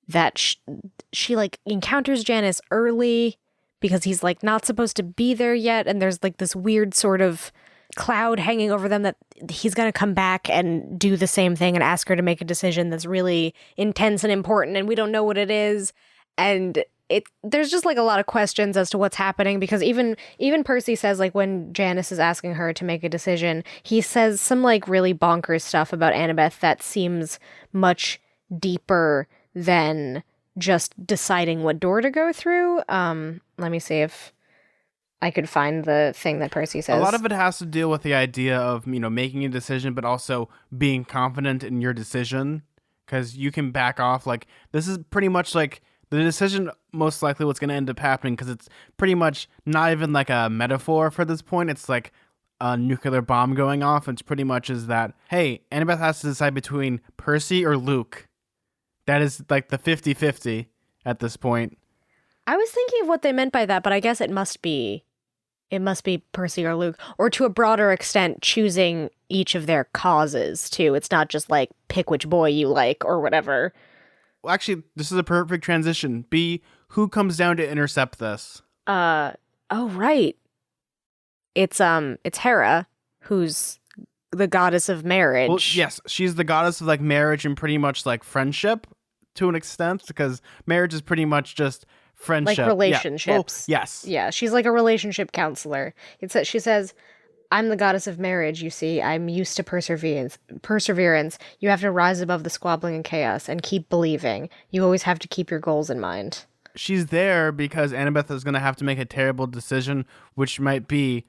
that she like encounters Janice early because he's like not supposed to be there yet, and there's like this weird sort of cloud hanging over them that he's going to come back and do the same thing and ask her to make a decision that's really intense and important, and we don't know what it is. And there's just like a lot of questions as to what's happening, because even Percy says, like, when Janice is asking her to make a decision, he says some like really bonkers stuff about Annabeth that seems much deeper than just deciding what door to go through. Let me see if I could find the thing that Percy says. A lot of it has to deal with the idea of, making a decision, but also being confident in your decision, because you can back off. Like, this is pretty much like the decision, most likely what's going to end up happening, because it's pretty much not even like a metaphor for this point. It's like a nuclear bomb going off. It's pretty much is that, hey, Annabeth has to decide between Percy or Luke. That is like the 50-50 at this point. I was thinking of what they meant by that, but I guess it must be Percy or Luke, or to a broader extent, choosing each of their causes too. It's not just like pick which boy you like or whatever. Well, actually, this is a perfect transition. B, who comes down to intercept this? Oh right. It's Hera, who's the goddess of marriage. Well, yes, she's the goddess of like marriage and pretty much like friendship to an extent, because marriage is pretty much just friendship, like relationships. Yeah. Oh, yes, yeah, she's like a relationship counselor. She says, "I'm the goddess of marriage. You see, I'm used to perseverance. You have to rise above the squabbling and chaos and keep believing. You always have to keep your goals in mind." she's there because Annabeth is going to have to make a terrible decision, which might be.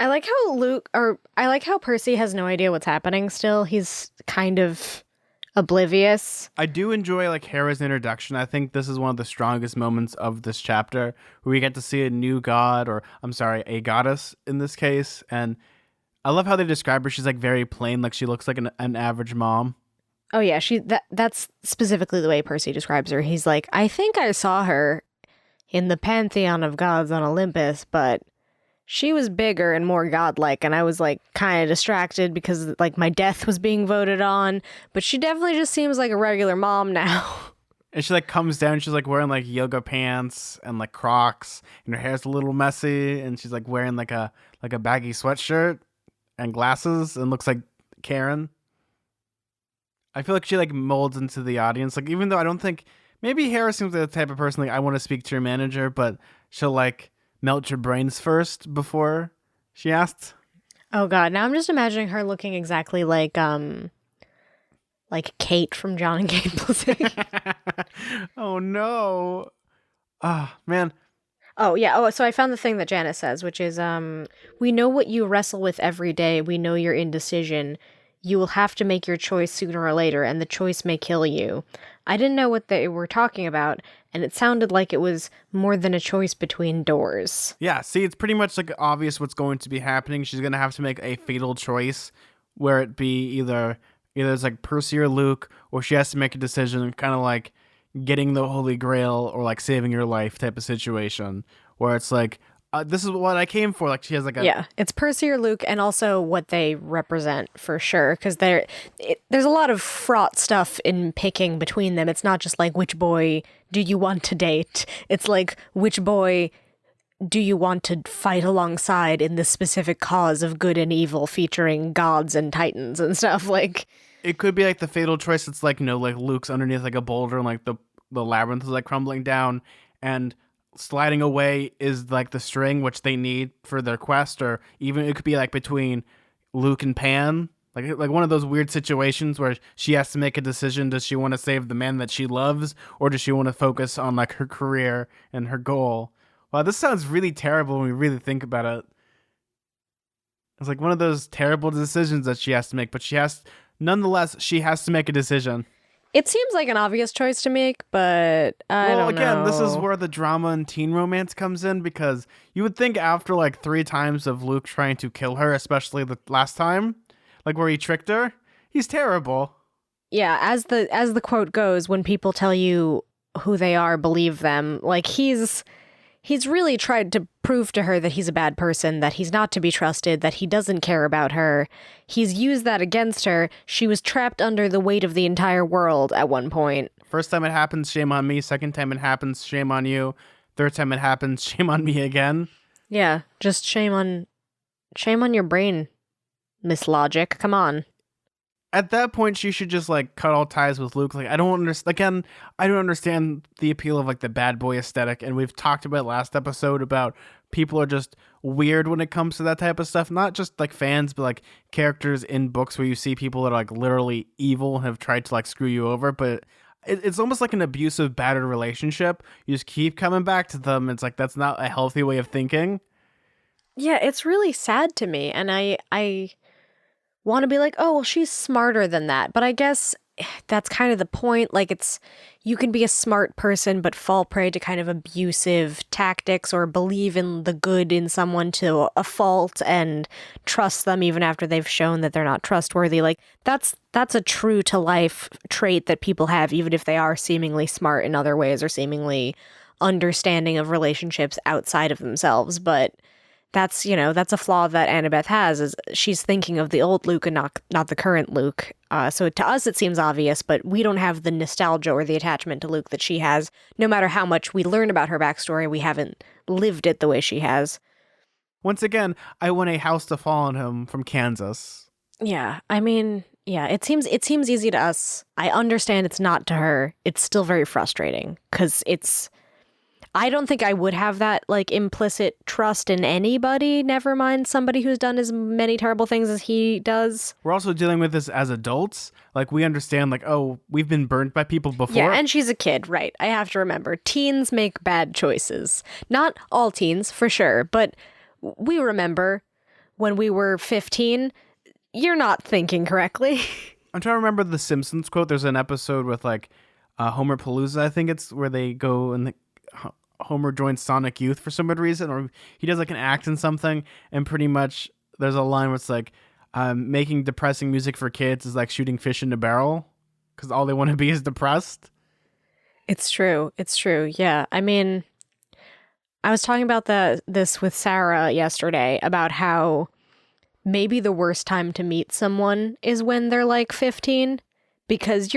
I like how Percy has no idea what's happening still. He's kind of oblivious. I do enjoy like Hera's introduction. I think this is one of the strongest moments of this chapter where we get to see a new god, or I'm sorry, a goddess in this case. And I love how they describe her. She's like very plain, like she looks like an average mom. Oh yeah, that's specifically the way Percy describes her. He's like, I think I saw her in the pantheon of gods on Olympus, but she was bigger and more godlike, and I was like kind of distracted because like my death was being voted on, but she definitely just seems like a regular mom now. And she like comes down, she's like wearing like yoga pants and like Crocs, and her hair's a little messy, and she's like wearing like a baggy sweatshirt and glasses and looks like Karen. I feel like she like molds into the audience. Like even though I don't think maybe Hera seems like the type of person like I want to speak to your manager, but she'll like melt your brains first before she asks. Oh god, now I'm just imagining her looking exactly like Kate from John and Kate Blizzard. Oh no. Ah, man. Oh yeah. Oh, so I found the thing that Janice says, which is we know what you wrestle with every day. We know your indecision. You will have to make your choice sooner or later, and the choice may kill you. I didn't know what they were talking about, and it sounded like it was more than a choice between doors. Yeah, see, it's pretty much like obvious what's going to be happening. She's gonna have to make a fatal choice, where it be either it's like Percy or Luke, or she has to make a decision, kind of like getting the Holy Grail or like saving your life type of situation, where it's like this is what I came for. Like she has like a Yeah, it's Percy or Luke, and also what they represent for sure. Because there's a lot of fraught stuff in picking between them. It's not just like which boy do you want to date. It's like which boy do you want to fight alongside in this specific cause of good and evil, featuring gods and titans and stuff. Like it could be like the fatal choice. It's like like Luke's underneath like a boulder, and like the labyrinth is like crumbling down, and sliding away is like the string which they need for their quest, or even it could be like between Luke and Pan, like one of those weird situations where she has to make a decision. Does she want to save the man that she loves, or does she want to focus on like her career and her goal? Wow, this sounds really terrible when we really think about it. It's like one of those terrible decisions that she has to make, but nonetheless she has to make a decision. it seems like an obvious choice to make, but I don't know. Well, again, this is where the drama and teen romance comes in, because you would think after like 3 times of Luke trying to kill her, especially the last time, like where he tricked her, he's terrible. Yeah, as the quote goes, when people tell you who they are, believe them. Like he's really tried to prove to her that he's a bad person, that he's not to be trusted, that he doesn't care about her. He's used that against her. She was trapped under the weight of the entire world at one point. First time it happens, shame on me. Second time it happens, shame on you. Third time it happens, shame on me again. Yeah, just shame on your brain, Miss Logic. Come on. At that point, she should just like cut all ties with Luke. Like, I don't understand. Again, I don't understand the appeal of like the bad boy aesthetic. And we've talked about last episode about people are just weird when it comes to that type of stuff. Not just like fans, but like characters in books where you see people that are like literally evil and have tried to like screw you over. But it's almost like an abusive, battered relationship. You just keep coming back to them. It's like that's not a healthy way of thinking. Yeah, it's really sad to me, and I want to be like, oh, well, she's smarter than that. But I guess that's kind of the point. Like, you can be a smart person, but fall prey to kind of abusive tactics, or believe in the good in someone to a fault and trust them even after they've shown that they're not trustworthy. Like, that's a true to life trait that people have, even if they are seemingly smart in other ways or seemingly understanding of relationships outside of themselves. But that's a flaw that Annabeth has, is she's thinking of the old Luke and not the current Luke. So to us, it seems obvious, but we don't have the nostalgia or the attachment to Luke that she has. No matter how much we learn about her backstory, we haven't lived it the way she has. Once again, I want a house to fall on him from Kansas. Yeah, I mean, yeah, it seems easy to us. I understand it's not to her. It's still very frustrating because I don't think I would have that like implicit trust in anybody, never mind somebody who's done as many terrible things as he does. We're also dealing with this as adults. Like, we understand, like, oh, we've been burnt by people before. Yeah, and she's a kid, right? I have to remember, teens make bad choices. Not all teens, for sure, but we remember when we were 15, you're not thinking correctly. I'm trying to remember the Simpsons quote. There's an episode with, like, Homer Palooza, I think it's, where they go and Homer joins Sonic Youth for some good reason, or he does, like, an act in something, and pretty much there's a line where it's like, making depressing music for kids is like shooting fish in a barrel, because all they want to be is depressed. It's true. It's true. Yeah. I mean, I was talking about this with Sarah yesterday about how maybe the worst time to meet someone is when they're like 15, because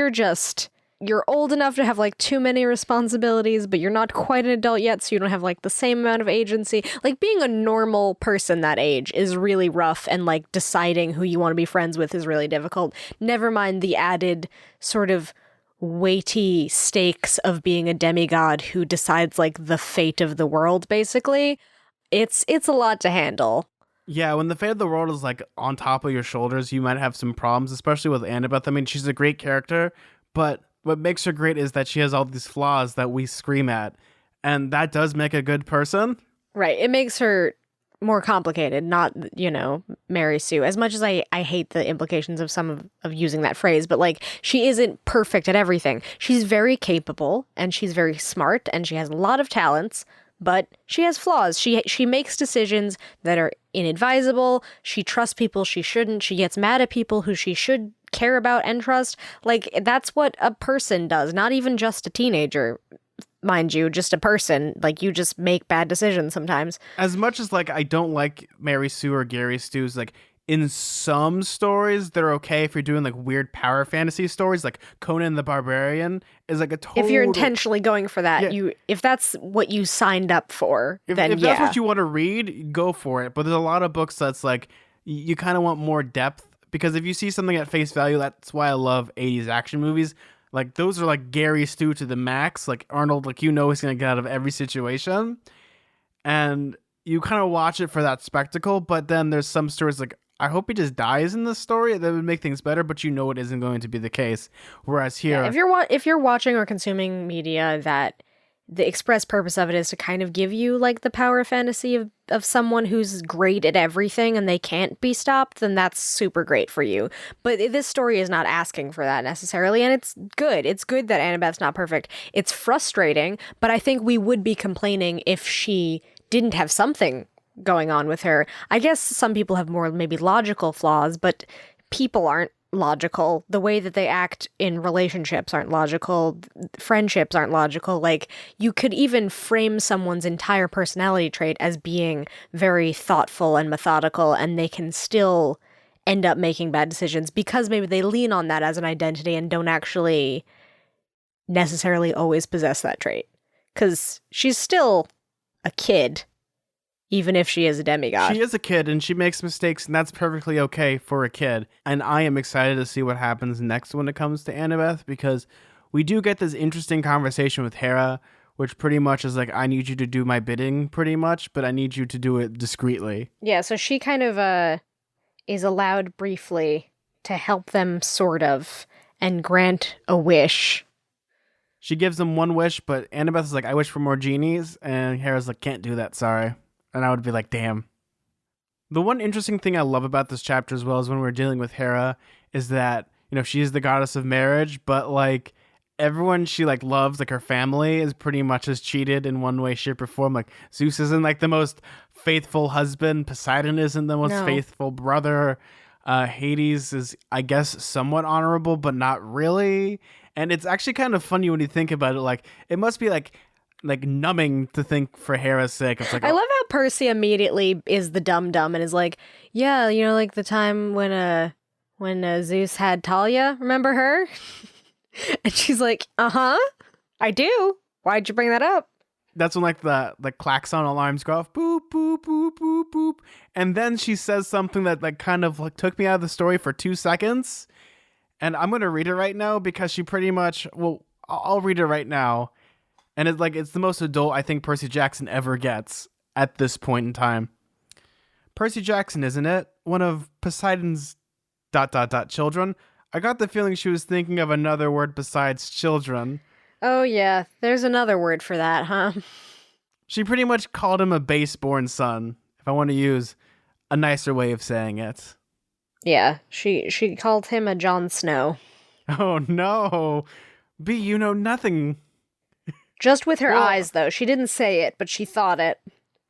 you're old enough to have like too many responsibilities, but you're not quite an adult yet, so you don't have like the same amount of agency. Like, being a normal person that age is really rough, and like deciding who you want to be friends with is really difficult. Never mind the added sort of weighty stakes of being a demigod who decides like the fate of the world, basically. It's a lot to handle. Yeah, when the fate of the world is like on top of your shoulders, you might have some problems, especially with Annabeth. I mean, she's a great character, but what makes her great is that she has all these flaws that we scream at, and that does make a good person. Right. It makes her more complicated, not, Mary Sue. As much as I hate the implications of some of using that phrase, but like, she isn't perfect at everything. She's very capable, and she's very smart, and she has a lot of talents, but she has flaws. She makes decisions that are inadvisable. She trusts people she shouldn't. She gets mad at people who she should care about and trust. Like, that's what a person does, not even just a teenager, mind you, just a person. Like, you just make bad decisions sometimes. As much as like I don't like Mary Sue or Gary Stu's, like, in some stories they're okay if you're doing like weird power fantasy stories, like Conan the Barbarian is like a total... If you're intentionally going for that, if that's what you signed up for, then if that's what you want to read, go for it. But there's a lot of books that's like, you kind of want more depth, because if you see something at face value, that's why I love 80s action movies. Like, those are like Gary Stu to the max. Like, Arnold, like, he's going to get out of every situation. And you kind of watch it for that spectacle, but then there's some stories like, I hope he just dies in this story. That would make things better, but it isn't going to be the case. Whereas here... Yeah, if you're watching or consuming media that the express purpose of it is to kind of give you like the power fantasy of someone who's great at everything and they can't be stopped, then that's super great for you. But this story is not asking for that necessarily, and it's good. It's good that Annabeth's not perfect. It's frustrating, but I think we would be complaining if she didn't have something going on with her. I guess some people have more maybe logical flaws, but people aren't logical. The way that they act in relationships aren't logical. Friendships aren't logical. Like, you could even frame someone's entire personality trait as being very thoughtful and methodical, and they can still end up making bad decisions because maybe they lean on that as an identity and don't actually necessarily always possess that trait. Because she's still a kid, even if she is a demigod. She is a kid, and she makes mistakes, and that's perfectly okay for a kid. And I am excited to see what happens next when it comes to Annabeth, because we do get this interesting conversation with Hera, which pretty much is like, I need you to do my bidding, pretty much, but I need you to do it discreetly. Yeah, so she kind of is allowed briefly to help them, sort of, and grant a wish. She gives them one wish, but Annabeth is like, I wish for more genies, and Hera's like, can't do that, sorry. And I would be like, damn. The one interesting thing I love about this chapter as well is when we're dealing with Hera is that, she is the goddess of marriage, but like everyone she like loves, like her family is pretty much as cheated in one way, shape, or form. Like, Zeus isn't like the most faithful husband. Poseidon isn't the most faithful brother. Hades is, I guess, somewhat honorable, but not really. And it's actually kind of funny when you think about it. Like, it must be like numbing to think for Hera's sake. It's like, I love how Percy immediately is the dum-dum and is like, yeah, like the time when Zeus had Talia, remember her? And she's like, uh-huh, I do. Why'd you bring that up? That's when like the klaxon alarms go off, boop, boop, boop, boop, boop. And then she says something that like kind of like took me out of the story for 2 seconds. And I'm going to read it right now because she pretty much, I'll read it right now. And it's the most adult I think Percy Jackson ever gets at this point in time. Percy Jackson, isn't it? One of Poseidon's ... children. I got the feeling she was thinking of another word besides children. Oh yeah, there's another word for that, huh? She pretty much called him a base-born son, if I want to use a nicer way of saying it. Yeah, she called him a Jon Snow. Oh no! B, you know nothing. Just with her Well- eyes, though. She didn't say it, but she thought it.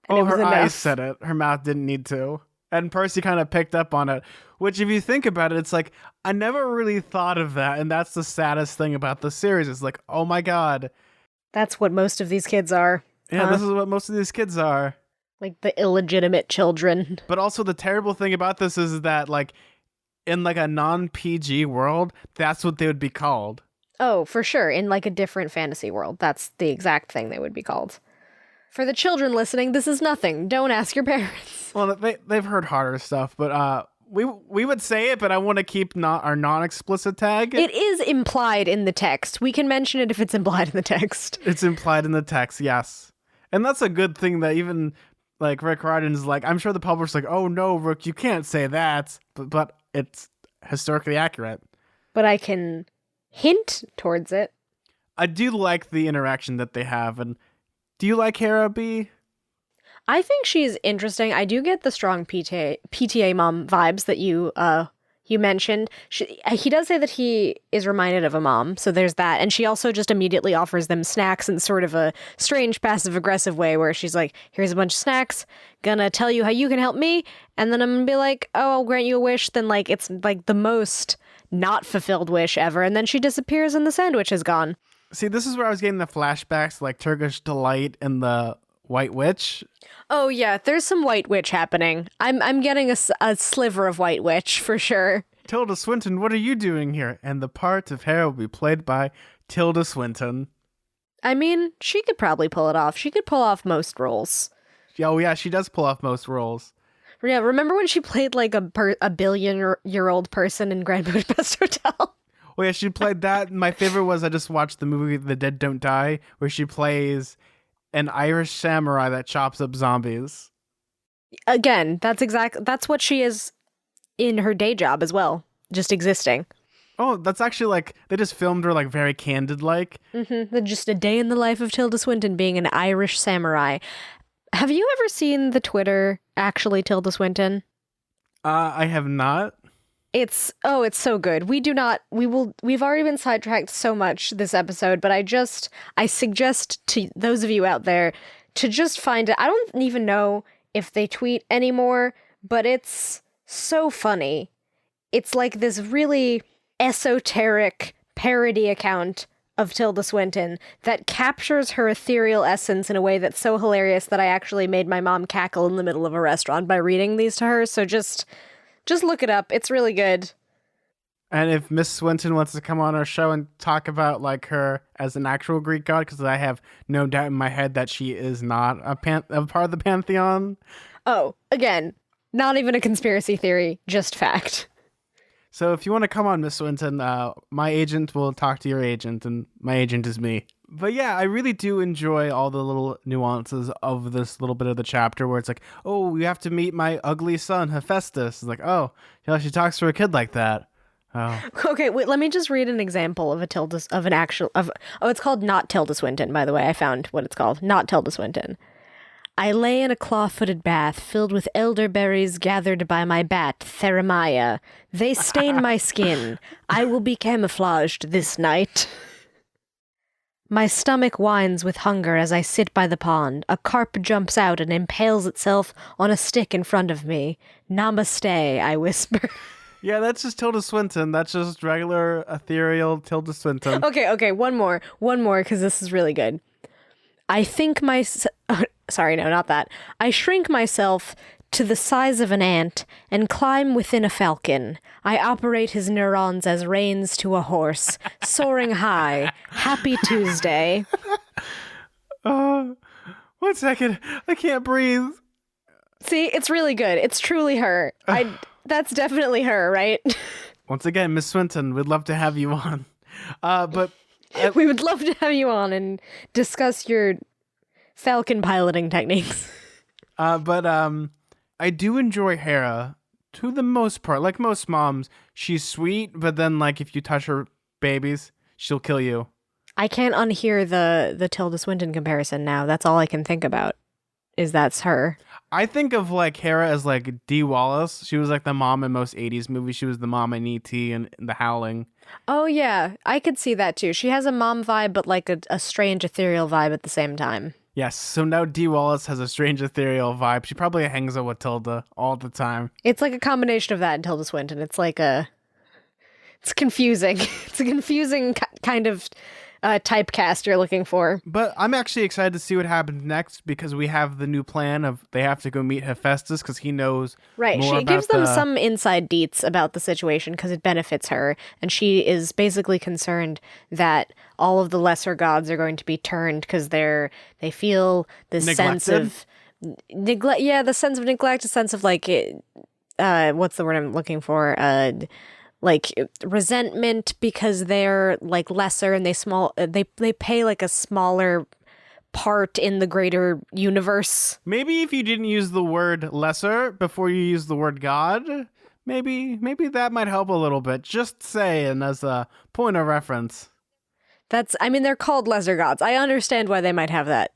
And Oh, it was her enough. eyes said it. Her mouth didn't need to. And Percy kind of picked up on it. Which, if you think about it, it's like, I never really thought of that. And that's the saddest thing about the series. It's like, oh my god. That's what most of these kids are. Yeah, Huh? this is what most of these kids are. Like the illegitimate children. But also the terrible thing about this is that, like, in like a non-PG world, that's what they would be called. Oh, for sure. In like a different fantasy world. That's the exact thing they would be called. For the children listening, this is nothing. Don't ask your parents. Well, they've heard harder stuff, but we would say it, but I want to keep our non-explicit tag. It is implied in the text. We can mention it if it's implied in the text. It's implied in the text, yes. And that's a good thing that even, like, Rick Riordan's like, I'm sure the publisher's like, oh no, Rick, you can't say that. But it's historically accurate. But I can hint towards it. I do like the interaction that they have. And do you like Hera B? I think she's interesting. I do get the strong PTA mom vibes that you mentioned. He does say that he is reminded of a mom, so there's that. And she also just immediately offers them snacks in sort of a strange passive-aggressive way where she's like, here's a bunch of snacks, gonna tell you how you can help me, and then I'm gonna be like, oh, I'll grant you a wish. Then like it's like the most not fulfilled wish ever, and then she disappears and the sandwich is gone. See, this is where I was getting the flashbacks, like Turkish Delight and the White Witch. Oh yeah, there's some White Witch happening. I'm getting a sliver of White Witch for sure. Tilda Swinton, what are you doing here? And the part of Hera will be played by Tilda Swinton. I mean, she could probably pull it off. She could pull off most roles. Oh yeah, she does pull off most roles. Yeah, remember when she played like a billion-year-old person in Grand Budapest Hotel? Oh yeah, she played that. My favorite was I just watched the movie The Dead Don't Die, where she plays an Irish samurai that chops up zombies. Again, that's what she is in her day job as well, just existing. Oh, that's actually like, they just filmed her like very candid like. Mm-hmm. Just a day in the life of Tilda Swinton being an Irish samurai. Have you ever seen the Twitter, actually Tilda Swinton? I have not. It's so good. We've already been sidetracked so much this episode, but I suggest to those of you out there to just find it. I don't even know if they tweet anymore, but it's so funny. It's like this really esoteric parody account of Tilda Swinton that captures her ethereal essence in a way that's so hilarious that I actually made my mom cackle in the middle of a restaurant by reading these to her. So just look it up. It's really good. And if Miss Swinton wants to come on our show and talk about like her as an actual Greek god, because I have no doubt in my head that she is not a part of the pantheon. Oh, again, not even a conspiracy theory, just fact. So if you want to come on, Miss Swinton, my agent will talk to your agent, and my agent is me. But yeah, I really do enjoy all the little nuances of this little bit of the chapter where it's like, oh, you have to meet my ugly son, Hephaestus. It's like, oh, you know, she talks to a kid like that. Oh. Okay, wait, let me just read an example of it's called Not Tilda Swinton, by the way. I found what it's called. Not Tilda Swinton. I lay in a claw-footed bath filled with elderberries gathered by my bat, Theramaya. They stain my skin. I will be camouflaged this night. My stomach whines with hunger as I sit by the pond. A carp jumps out and impales itself on a stick in front of me. Namaste, I whisper. Yeah, that's just Tilda Swinton. That's just regular, ethereal Tilda Swinton. Okay, one more, because this is really good. I think sorry, no, not that. I shrink myself to the size of an ant and climb within a falcon. I operate his neurons as reins to a horse, soaring high. Happy Tuesday. 1 second. I can't breathe. See, it's really good. It's truly her. That's definitely her, right? Once again, Miss Swinton, we'd love to have you on. But We would love to have you on and discuss your falcon piloting techniques. But I do enjoy Hera to the most part. Like most moms, she's sweet, but then like if you touch her babies, she'll kill you. I can't unhear the Tilda Swinton comparison now. That's all I can think about. Is that's her. I think of like Hera as like Dee Wallace. She was like the mom in most 80s movies. She was the mom in E.T. and The Howling. Oh yeah, I could see that too. She has a mom vibe, but like a strange ethereal vibe at the same time. Yes, so now Dee Wallace has a strange ethereal vibe. She probably hangs out with Tilda all the time. It's like a combination of that and Tilda Swinton. It's confusing. It's a confusing kind of typecast you're looking for. But I'm actually excited to see what happens next because we have the new plan of they have to go meet Hephaestus because he knows Right. more She gives about them some inside deets about the situation because it benefits her. And she is basically concerned that all of the lesser gods are going to be turned because they feel this sense of neglect. Yeah, the sense of neglect, a sense of like, what's the word I'm looking for? Like resentment because they're like lesser and they play like a smaller part in the greater universe. Maybe if you didn't use the word lesser before you use the word god, maybe that might help a little bit. Just saying as a point of reference. They're called lesser gods. I understand why they might have that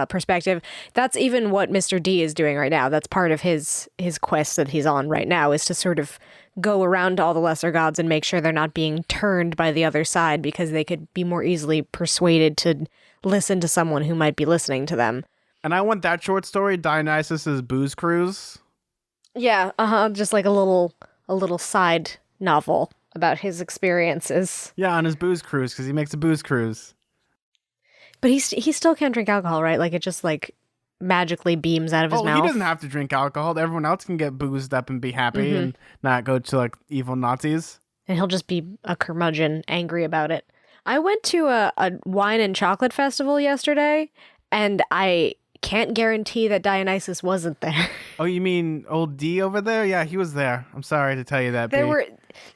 perspective. That's even what Mr. D is doing right now. That's part of his quest that he's on right now, is to sort of go around to all the lesser gods and make sure they're not being turned by the other side because they could be more easily persuaded to listen to someone who might be listening to them. And I want that short story, Dionysus's Booze Cruise. Yeah, just like a little side novel about his experiences. Yeah, on his booze cruise because he makes a booze cruise. But he still can't drink alcohol, right? Like it just like magically beams out of his mouth. He doesn't have to drink alcohol. Everyone else can get boozed up and be happy and not go to like evil Nazis. And he'll just be a curmudgeon, angry about it. I went to a wine and chocolate festival yesterday, and I can't guarantee that Dionysus wasn't there. Oh, you mean old D over there? Yeah, he was there. I'm sorry to tell you that. It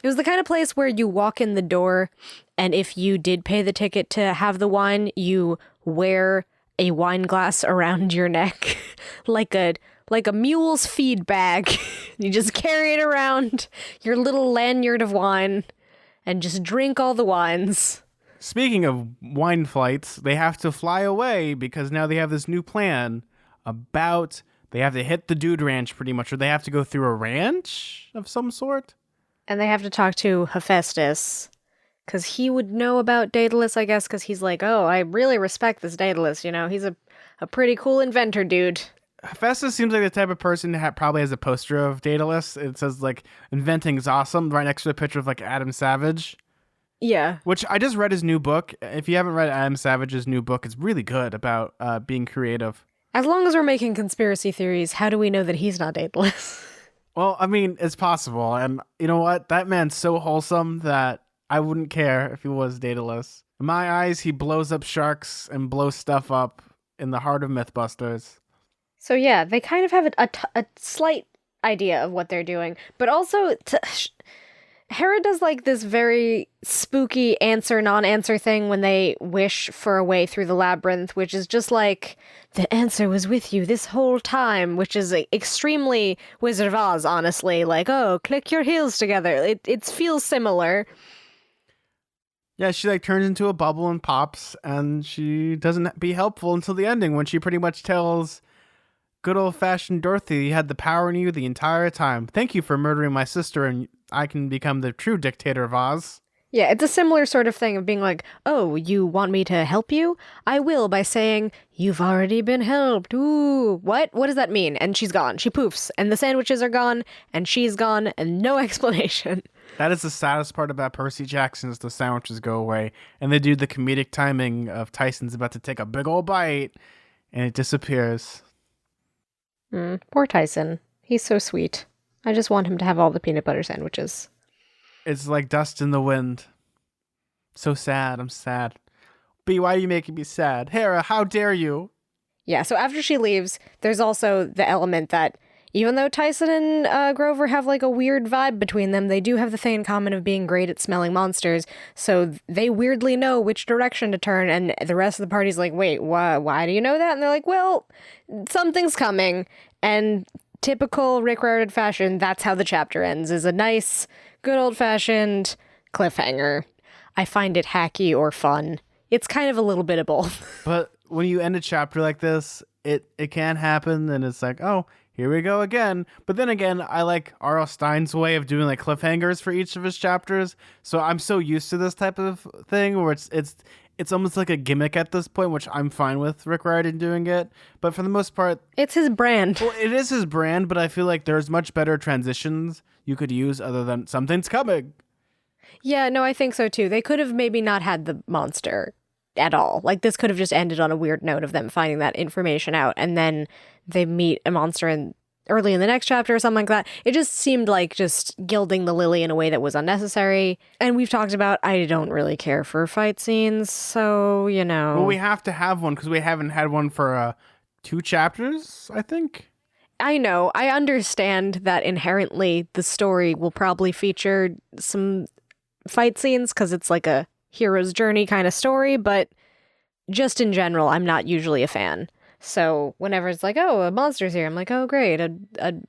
was the kind of place where you walk in the door, and if you did pay the ticket to have the wine, you wear a wine glass around your neck like a mule's feed bag. You just carry it around, your little lanyard of wine, and just drink all the wines. Speaking of wine flights, they have to fly away because now they have this new plan about they have to hit the dude ranch pretty much, or they have to go through a ranch of some sort. And they have to talk to Hephaestus, because he would know about Daedalus, I guess, because he's like, oh, I really respect this Daedalus, you know, he's a pretty cool inventor, dude. Hephaestus seems like the type of person who probably has a poster of Daedalus. It says, like, inventing is awesome, right next to a picture of, like, Adam Savage. Yeah. Which I just read his new book. If you haven't read Adam Savage's new book, it's really good about being creative. As long as we're making conspiracy theories, how do we know that he's not Daedalus? Well, I mean, it's possible. And you know what? That man's so wholesome that I wouldn't care if he was Daedalus. In my eyes, he blows up sharks and blows stuff up in the heart of Mythbusters. So yeah, they kind of have a slight idea of what they're doing. But also, Hera does like this very spooky answer, non-answer thing when they wish for a way through the labyrinth, which is just like, the answer was with you this whole time, which is extremely Wizard of Oz, honestly. Like, oh, click your heels together. It feels similar. Yeah, she like turns into a bubble and pops, and she doesn't be helpful until the ending when she pretty much tells good old-fashioned Dorothy, you had the power in you the entire time. Thank you for murdering my sister, and I can become the true dictator of Oz. Yeah, it's a similar sort of thing of being like, oh, you want me to help you? I will by saying, you've already been helped. Ooh, what? What does that mean? And she's gone. She poofs. And the sandwiches are gone, and she's gone, and no explanation. That is the saddest part about Percy Jackson is the sandwiches go away. And they do the comedic timing of Tyson's about to take a big old bite, and it disappears. Poor Tyson. He's so sweet. I just want him to have all the peanut butter sandwiches. It's like dust in the wind. So sad. I'm sad. B, why are you making me sad? Hera, how dare you? Yeah, so after she leaves, there's also the element that even though Tyson and Grover have like a weird vibe between them, they do have the thing in common of being great at smelling monsters. So they weirdly know which direction to turn, and the rest of the party's like, wait, why do you know that? And they're like, well, something's coming. And typical Rick Riordan fashion, that's how the chapter ends, is a nice, good old-fashioned cliffhanger. I find it hacky or fun. It's kind of a little bit of both. But when you end a chapter like this, it can happen, and it's like, oh, here we go again. But then again, I like R.L. Stein's way of doing like cliffhangers for each of his chapters. So I'm so used to this type of thing where it's almost like a gimmick at this point, which I'm fine with Rick Riordan doing it. But for the most part, it's his brand. Well, it is his brand, but I feel like there's much better transitions you could use other than something's coming. Yeah, no, I think so too. They could have maybe not had the monster at all. Like, this could have just ended on a weird note of them finding that information out, and then they meet a monster early in the next chapter or something like that. It just seemed like just gilding the lily in a way that was unnecessary. And we've talked about, I don't really care for fight scenes, so, you know. Well, we have to have one because we haven't had one for 2 chapters, I think. I know. I understand that inherently the story will probably feature some fight scenes because it's like a hero's journey kind of story, but just in general, I'm not usually a fan. So whenever it's like, oh, a monster's here, I'm like, oh, great, a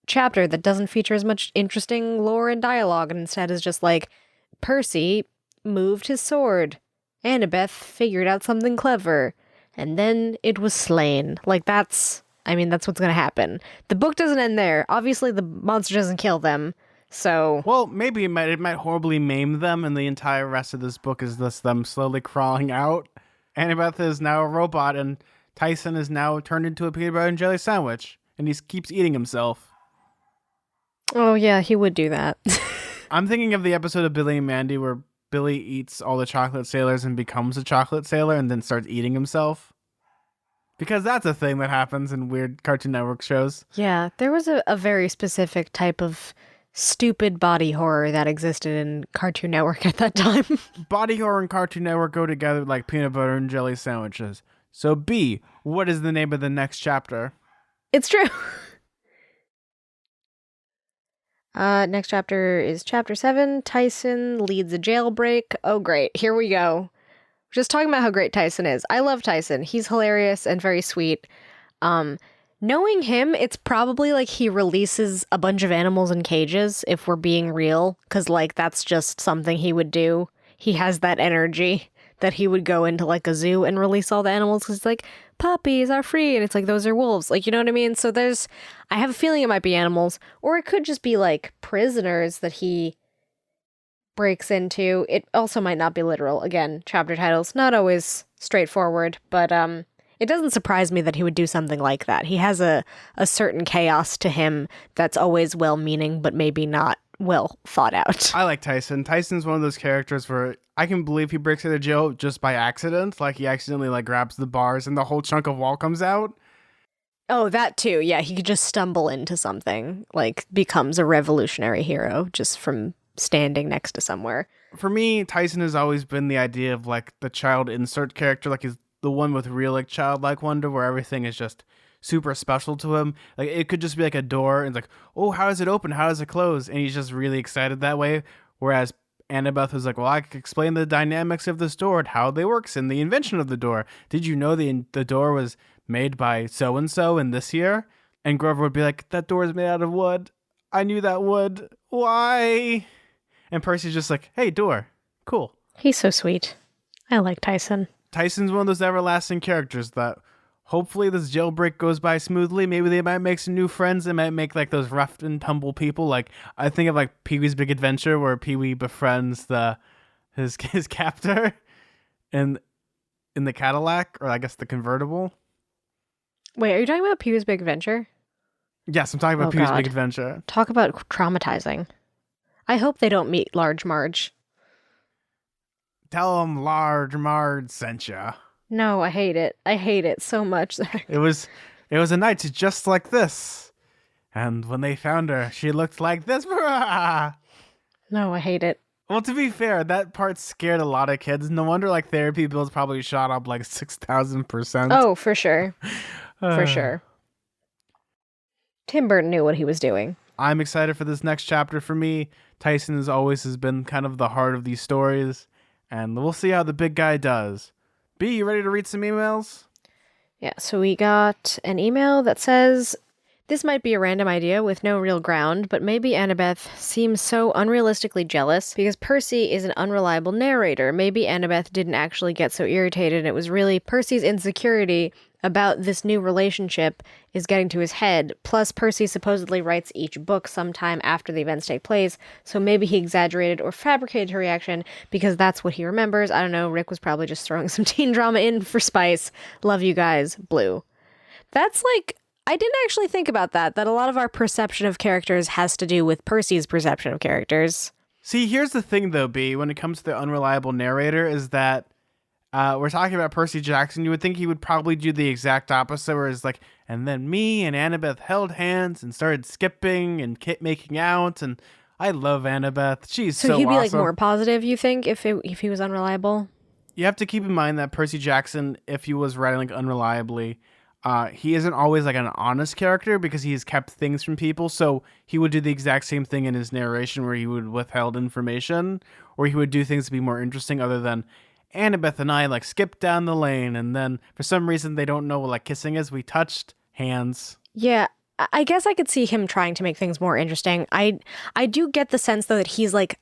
chapter that doesn't feature as much interesting lore and dialogue, and instead is just like, Percy moved his sword, Annabeth figured out something clever, and then it was slain. Like, that's what's gonna happen. The book doesn't end there. Obviously, the monster doesn't kill them. So, well, maybe it might horribly maim them, and the entire rest of this book is just them slowly crawling out. Annabeth is now a robot, and Tyson is now turned into a peanut butter and jelly sandwich, and he keeps eating himself. Oh yeah, he would do that. I'm thinking of the episode of Billy and Mandy where Billy eats all the chocolate sailors and becomes a chocolate sailor, and then starts eating himself. Because that's a thing that happens in weird Cartoon Network shows. Yeah, there was a very specific type of stupid body horror that existed in Cartoon Network at that time. Body horror and Cartoon Network go together like peanut butter and jelly sandwiches. So B, what is the name of the next chapter? It's true. Next chapter is chapter 7. Tyson leads a jailbreak. Oh, great. Here we go. Just talking about how great Tyson is. I love Tyson. He's hilarious and very sweet. Knowing him, it's probably like he releases a bunch of animals in cages, if we're being real, because like that's just something he would do. He has that energy that he would go into like a zoo and release all the animals because it's like, puppies are free, and it's like, those are wolves. Like, you know what I mean? So I have a feeling it might be animals, or it could just be like prisoners that he breaks into. It also might not be literal. Again, chapter titles, not always straightforward, but it doesn't surprise me that he would do something like that. He has a certain chaos to him that's always well-meaning, but maybe not well thought out. I like Tyson. Tyson's one of those characters where I can believe he breaks out of jail just by accident. Like, he accidentally like grabs the bars and the whole chunk of wall comes out. Oh, that too. Yeah, he could just stumble into something, like becomes a revolutionary hero just from standing next to somewhere. For me, Tyson has always been the idea of like the child insert character. Like, he's the one with real like childlike wonder where everything is just super special to him. Like, it could just be like a door and it's like, oh, how does it open? How does it close? And he's just really excited that way. Whereas Annabeth was like, well, I could explain the dynamics of this door and how they works and the invention of the door. Did you know the door was made by so-and-so in this year? And Grover would be like, that door is made out of wood. I knew that wood. Why? And Percy's just like, hey, door. Cool. He's so sweet. I like Tyson. Tyson's one of those everlasting characters that hopefully this jailbreak goes by smoothly. Maybe they might make some new friends. They might make like those rough and tumble people. Like, I think of like Pee-wee's Big Adventure where Pee-wee befriends his captor in the Cadillac, or I guess the convertible. Wait, are you talking about Pee-wee's Big Adventure? Yes, I'm talking about Pee-wee's Big Adventure. Talk about traumatizing. I hope they don't meet Large Marge. Tell them Large Marge sent ya. No, I hate it. I hate it so much. It was a night just like this. And when they found her, she looked like this. No, I hate it. Well, to be fair, that part scared a lot of kids. No wonder like therapy bills probably shot up like 6,000%. Oh, for sure. For sure. Tim Burton knew what he was doing. I'm excited for this next chapter for me. Tyson as always has been kind of the heart of these stories, and we'll see how the big guy does. B, you ready to read some emails? Yeah, so we got an email that says, this might be a random idea with no real ground, but maybe Annabeth seems so unrealistically jealous because Percy is an unreliable narrator. Maybe Annabeth didn't actually get so irritated, and it was really Percy's insecurity about this new relationship is getting to his head. Plus, Percy supposedly writes each book sometime after the events take place, so maybe he exaggerated or fabricated her reaction because that's what he remembers. I don't know, Rick was probably just throwing some teen drama in for spice. Love you guys, Blue. That's like, I didn't actually think about that a lot of our perception of characters has to do with Percy's perception of characters. See, here's the thing though, B, when it comes to the unreliable narrator, is that we're talking about Percy Jackson. You would think he would probably do the exact opposite, where it's like, and then me and Annabeth held hands and started skipping and making out, and I love Annabeth. She's so he'd be awesome. like more positive, you think, if he was unreliable? You have to keep in mind that Percy Jackson, if he was writing like unreliably, he isn't always like an honest character because he has kept things from people. So he would do the exact same thing in his narration where he would withheld information, or he would do things to be more interesting other than Annabeth and I like skipped down the lane, and then for some reason they don't know what like kissing is. We touched hands. Yeah, I guess I could see him trying to make things more interesting. I do get the sense though that he's like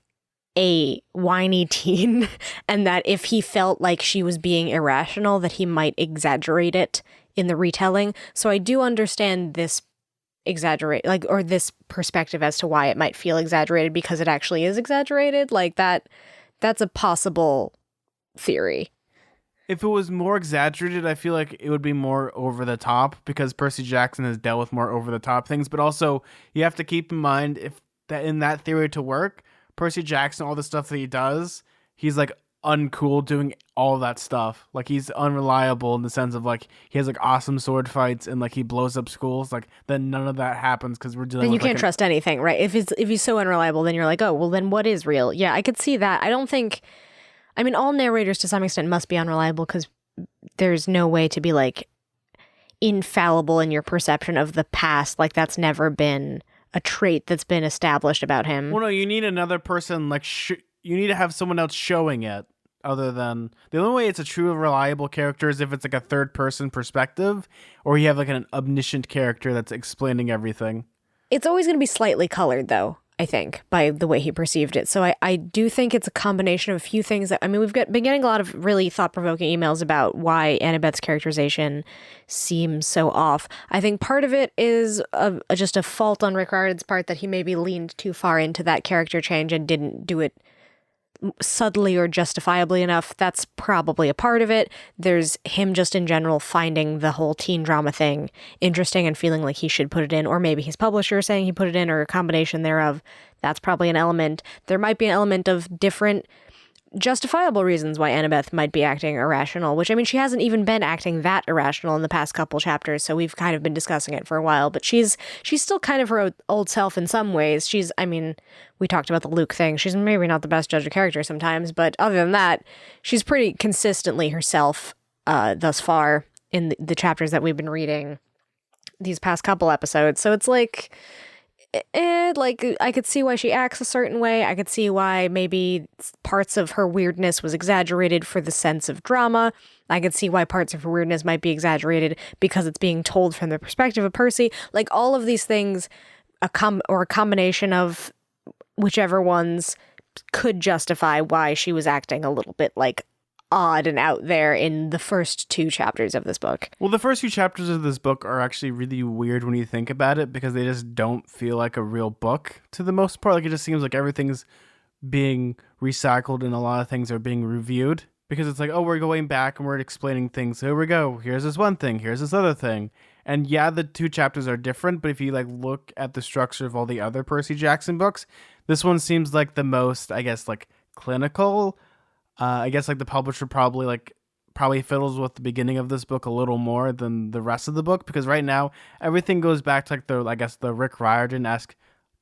a whiny teen and that if he felt like she was being irrational that he might exaggerate it in the retelling. So I do understand this this perspective as to why it might feel exaggerated because it actually is exaggerated. Like that's a possible theory. If it was more exaggerated, I feel like it would be more over the top because Percy Jackson has dealt with more over the top things. But also, you have to keep in mind if that in that theory to work, Percy Jackson, all the stuff that he does, he's like uncool doing all that stuff. Like he's unreliable in the sense of like he has like awesome sword fights and like he blows up schools. Like then none of that happens because we're dealing. Then you with can't trust anything, right? If he's so unreliable, then you're like, oh well, then what is real? Yeah, I could see that. I don't think. I mean, all narrators to some extent must be unreliable because there's no way to be like infallible in your perception of the past. Like that's never been a trait that's been established about him. Well, no, you need another person. Like you need to have someone else showing it. Other than the only way it's a true reliable character is if it's like a third person perspective, or you have like an omniscient character that's explaining everything. It's always going to be slightly colored, though. I think, by the way he perceived it. So I do think it's a combination of a few things that, I mean, been getting a lot of really thought-provoking emails about why Annabeth's characterization seems so off. I think part of it is just a fault on Rick Riordan's part that he maybe leaned too far into that character change and didn't do it subtly or justifiably enough. That's probably a part of it. There's him just in general finding the whole teen drama thing interesting and feeling like he should put it in, or maybe his publisher saying he put it in, or a combination thereof. That's probably an element. There might be an element of different justifiable reasons why Annabeth might be acting irrational, which, I mean, she hasn't even been acting that irrational in the past couple chapters, so we've kind of been discussing it for a while, but she's still kind of her old self in some ways. I mean, we talked about the Luke thing. She's maybe not the best judge of character sometimes, but other than that, she's pretty consistently herself thus far in the chapters that we've been reading these past couple episodes. So it's like, I could see why she acts a certain way. I could see why maybe parts of her weirdness was exaggerated for the sense of drama. I could see why parts of her weirdness might be exaggerated because it's being told from the perspective of Percy. Like all of these things, a combination of whichever ones could justify why she was acting a little bit like odd and out there in the first two chapters of this book. Well, the first few chapters of this book are actually really weird when you think about it because they just don't feel like a real book to the most part. Like it just seems like everything's being recycled and a lot of things are being reviewed because it's like, oh, we're going back and we're explaining things. Here we go. Here's this one thing. Here's this other thing. And yeah, the two chapters are different, but if you like look at the structure of all the other Percy Jackson books, this one seems like the most, I guess, like clinical. I guess like the publisher probably fiddles with the beginning of this book a little more than the rest of the book because right now everything goes back to like the Rick Riordan-esque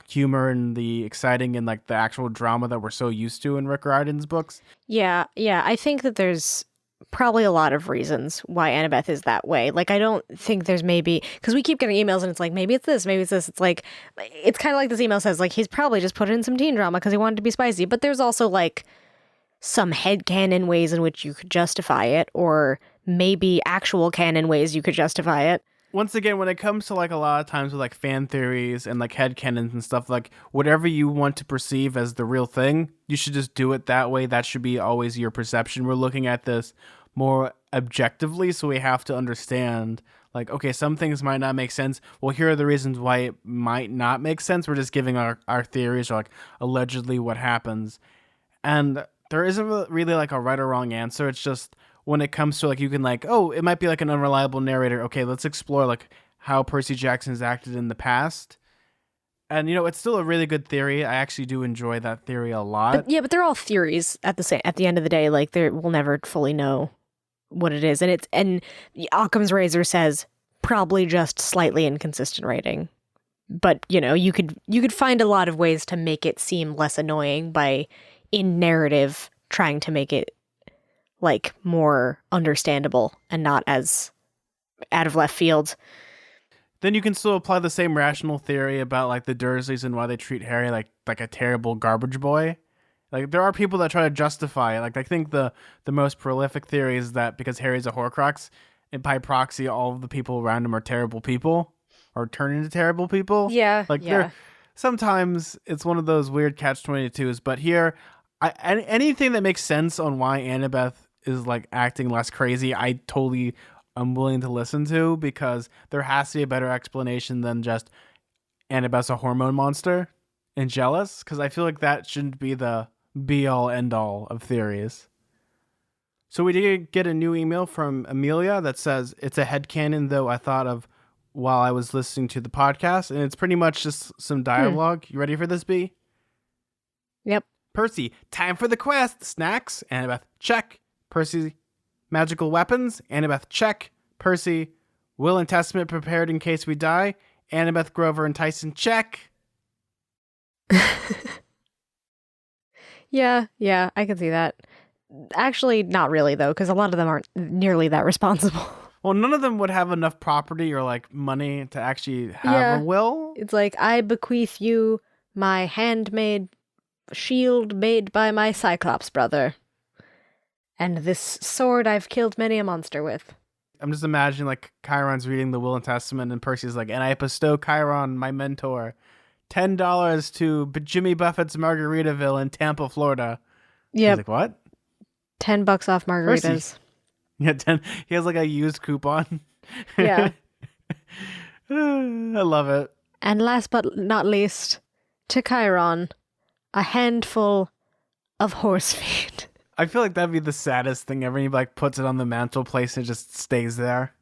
humor and the exciting and like the actual drama that we're so used to in Rick Riordan's books. Yeah. I think that there's probably a lot of reasons why Annabeth is that way. Like, I don't think there's maybe, because we keep getting emails and it's like, maybe it's this, maybe it's this. It's like, it's kind of like this email says, like, he's probably just put in some teen drama because he wanted to be spicy. But there's also, like, some headcanon ways in which you could justify it, or maybe actual canon ways you could justify it. Once again, when it comes to like a lot of times with like fan theories and like headcanons and stuff, like whatever you want to perceive as the real thing, you should just do it that way. That should be always your perception. We're looking at this more objectively, so we have to understand like, okay, some things might not make sense. Well, here are the reasons why it might not make sense. We're just giving our theories, or like allegedly what happens. And there isn't really like a right or wrong answer. It's just when it comes to like, you can like, oh, it might be like an unreliable narrator. Okay, let's explore like how Percy Jackson's acted in the past. And you know, it's still a really good theory. I actually do enjoy that theory a lot. But they're all theories at the end of the day. Like, we'll never fully know what it is. And Occam's razor says probably just slightly inconsistent writing. But, you know, you could find a lot of ways to make it seem less annoying by, in narrative, trying to make it like more understandable and not as out of left field. Then you can still apply the same rational theory about like the Dursleys and why they treat Harry like a terrible garbage boy. Like, there are people that try to justify it. Like, I think the most prolific theory is that because Harry's a Horcrux, and by proxy, all of the people around him are terrible people, or turn into terrible people. Yeah, like yeah. Sometimes it's one of those weird catch-22s. But here, anything that makes sense on why Annabeth is like acting less crazy, I totally am willing to listen to, because there has to be a better explanation than just Annabeth's a hormone monster and jealous, because I feel like that shouldn't be the be-all end-all of theories. So we did get a new email from Amelia that says, it's a headcanon though I thought of while I was listening to the podcast, and it's pretty much just some dialogue. You ready for this, B? Yep. Percy, time for the quest. Snacks? Annabeth, check. Percy, magical weapons? Annabeth, check. Percy, will and testament prepared in case we die? Annabeth, Grover, and Tyson, check. Yeah, I can see that. Actually, not really, though, because a lot of them aren't nearly that responsible. Well, none of them would have enough property or like money to actually have a will. It's like, I bequeath you my handmade shield made by my Cyclops brother. And this sword I've killed many a monster with. I'm just imagining like Chiron's reading the will and testament, and Percy's like, and I bestow Chiron, my mentor, $10 to Jimmy Buffett's Margaritaville in Tampa, Florida. Yeah. He's like, what? $10 off margaritas. Percy. Yeah, 10. He has like a used coupon. Yeah. I love it. And last but not least, to Chiron, a handful of horse feet. I feel like that'd be the saddest thing ever. He like puts it on the mantelpiece and it just stays there.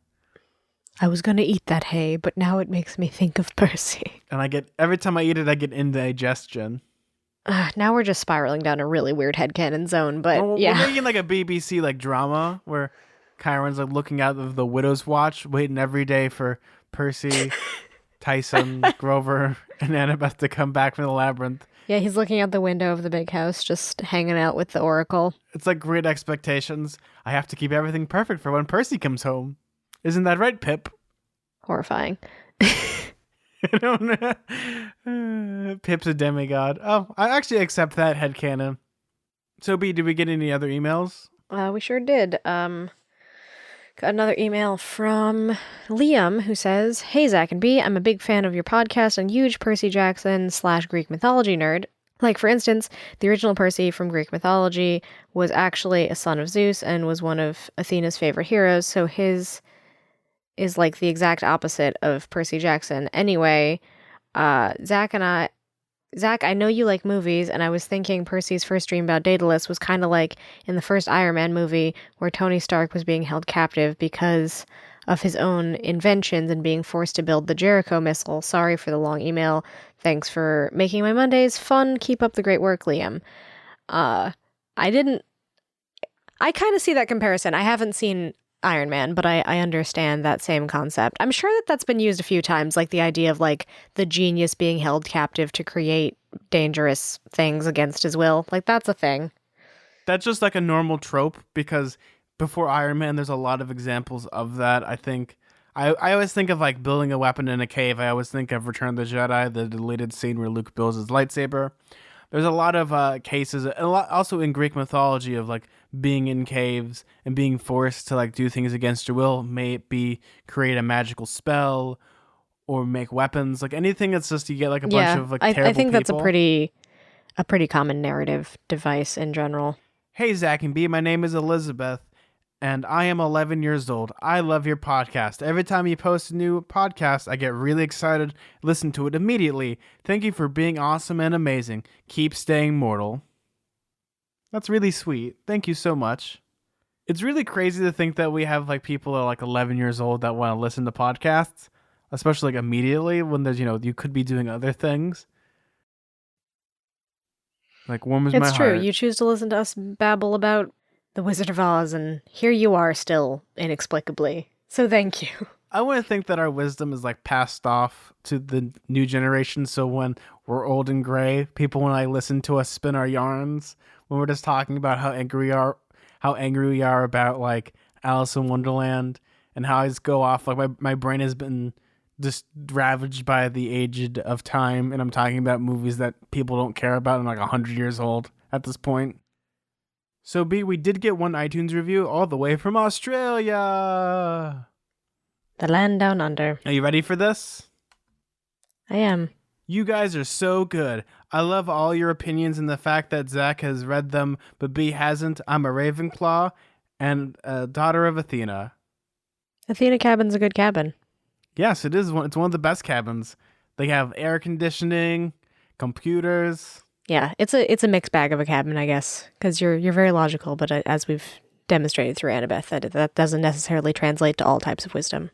I was gonna eat that hay, but now it makes me think of Percy. And every time I eat it, I get indigestion. Now we're just spiraling down a really weird headcanon zone, but yeah. We're making like a BBC like drama where Chiron's like looking out of the widow's watch, waiting every day for Percy, Tyson, Grover, and Annabeth to come back from the labyrinth. Yeah, he's looking out the window of the big house, just hanging out with the Oracle. It's like Great Expectations. I have to keep everything perfect for when Percy comes home. Isn't that right, Pip? Horrifying. I don't know. Pip's a demigod. Oh, I actually accept that headcanon. So, B, did we get any other emails? We sure did. Got another email from Liam, who says, "Hey, Zack and B, I'm a big fan of your podcast and huge Percy Jackson / Greek mythology nerd. Like, for instance, the original Percy from Greek mythology was actually a son of Zeus and was one of Athena's favorite heroes, so his is like the exact opposite of Percy Jackson. Anyway, Zach, I know you like movies, and I was thinking Percy's first dream about Daedalus was kind of like in the first Iron Man movie, where Tony Stark was being held captive because of his own inventions and being forced to build the Jericho missile. Sorry for the long email. Thanks for making my Mondays fun. Keep up the great work, Liam." I kind of see that comparison. I haven't seen Iron Man, but I understand that same concept. I'm sure that that's been used a few times, like the idea of like the genius being held captive to create dangerous things against his will. Like, that's a thing. That's just like a normal trope, because before Iron Man, there's a lot of examples of that. I think I always think of like building a weapon in a cave. I always think of Return of the Jedi, the deleted scene where Luke builds his lightsaber. There's a lot of cases, and a lot also in Greek mythology of like being in caves and being forced to like do things against your will. May it be create a magical spell or make weapons, like anything that's just you get like a bunch of like terrible I think people. that's a pretty common narrative device in general. Hey, Zack and B, my name is Elizabeth, and I am 11 years old. I love your podcast. Every time you post a new podcast, I get really excited, listen to it immediately. Thank you for being awesome and amazing. Keep staying mortal. That's really sweet. Thank you so much. It's really crazy to think that we have like people that are like 11 years old that want to listen to podcasts, especially like immediately when there's, you could be doing other things. Like warms my heart. It's true. You choose to listen to us babble about The Wizard of Oz, and here you are still, inexplicably. So thank you. I want to think that our wisdom is like passed off to the new generation. So when we're old and gray, people when I listen to us spin our yarns, when we're just talking about how angry we are about like Alice in Wonderland, and how I just go off like my brain has been just ravaged by the aged of time, and I'm talking about movies that people don't care about and like 100 years old at this point. So B, we did get one iTunes review all the way from Australia. The land down under. Are you ready for this? I am. You guys are so good. I love all your opinions and the fact that Zach has read them, but B hasn't. I'm a Ravenclaw and a daughter of Athena. Athena cabin's a good cabin. Yes, it is. It's one of the best cabins. They have air conditioning, computers. Yeah, it's a mixed bag of a cabin, I guess, because you're very logical, but as we've demonstrated through Annabeth, that doesn't necessarily translate to all types of wisdom.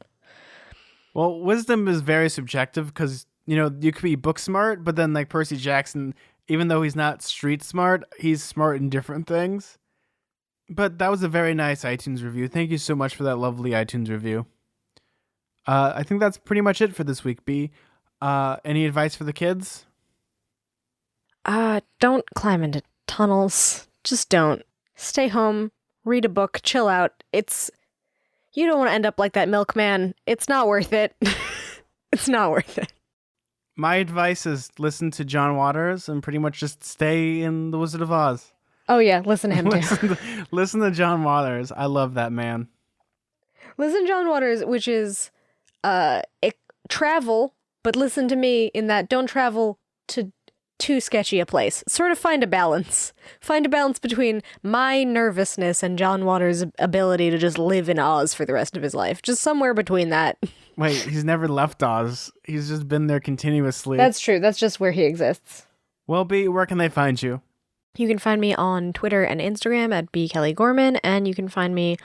Well, wisdom is very subjective because, you could be book smart, but then like Percy Jackson, even though he's not street smart, he's smart in different things. But that was a very nice iTunes review. Thank you so much for that lovely iTunes review. I think that's pretty much it for this week, B. Any advice for the kids? Don't climb into tunnels. Just don't. Stay home, read a book, chill out. You don't want to end up like that milkman. It's not worth it. It's not worth it. My advice is listen to John Waters and pretty much just stay in The Wizard of Oz. Oh yeah, listen to him too. Listen to John Waters. I love that man. Listen to John Waters, which is travel, but listen to me in that don't travel to too sketchy a place. Sort of find a balance. Find a balance between my nervousness and John Waters' ability to just live in Oz for the rest of his life. Just somewhere between that. Wait, he's never left Oz. He's just been there continuously. That's true. That's just where he exists. Well, B, where can they find you? You can find me on Twitter and Instagram at bkellygorman, and you can find me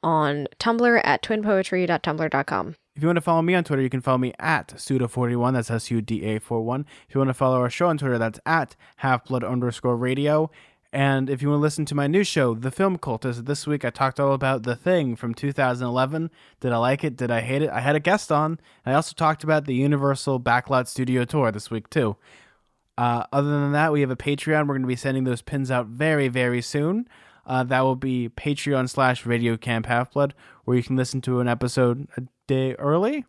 on Tumblr at twinpoetry.tumblr.com. If you want to follow me on Twitter, you can follow me at Suda41. That's SUDA41. If you want to follow our show on Twitter, that's at halfblood_radio. And if you want to listen to my new show, The Film Cultist, this week I talked all about The Thing from 2011. Did I like it? Did I hate it? I had a guest on. I also talked about the Universal Backlot Studio Tour this week, too. Other than that, we have a Patreon. We're going to be sending those pins out very, very soon. That will be Patreon/Radio Camp Half-Blood, where you can listen to an episode a day early.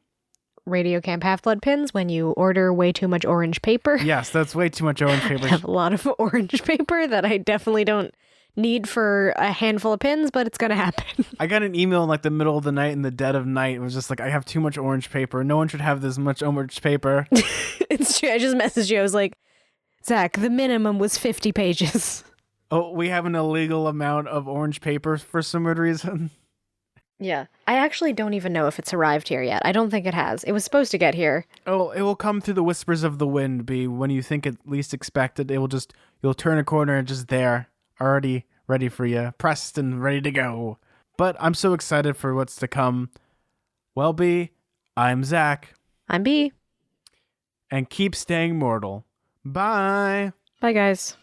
Radio Camp Half-Blood pins when you order way too much orange paper. Yes, that's way too much orange paper. I have a lot of orange paper that I definitely don't need for a handful of pins, but it's going to happen. I got an email in like the middle of the night, in the dead of night. It was just like, I have too much orange paper. No one should have this much orange paper. It's true. I just messaged you. I was like, Zach, the minimum was 50 pages. Oh, we have an illegal amount of orange paper for some weird reason. Yeah. I actually don't even know if it's arrived here yet. I don't think it has. It was supposed to get here. Oh, it will come through the whispers of the wind, B. When you think it least expected, you'll turn a corner and just there, already ready for you, pressed and ready to go. But I'm so excited for what's to come. Well, B, I'm Zach. I'm B. And keep staying mortal. Bye. Bye, guys.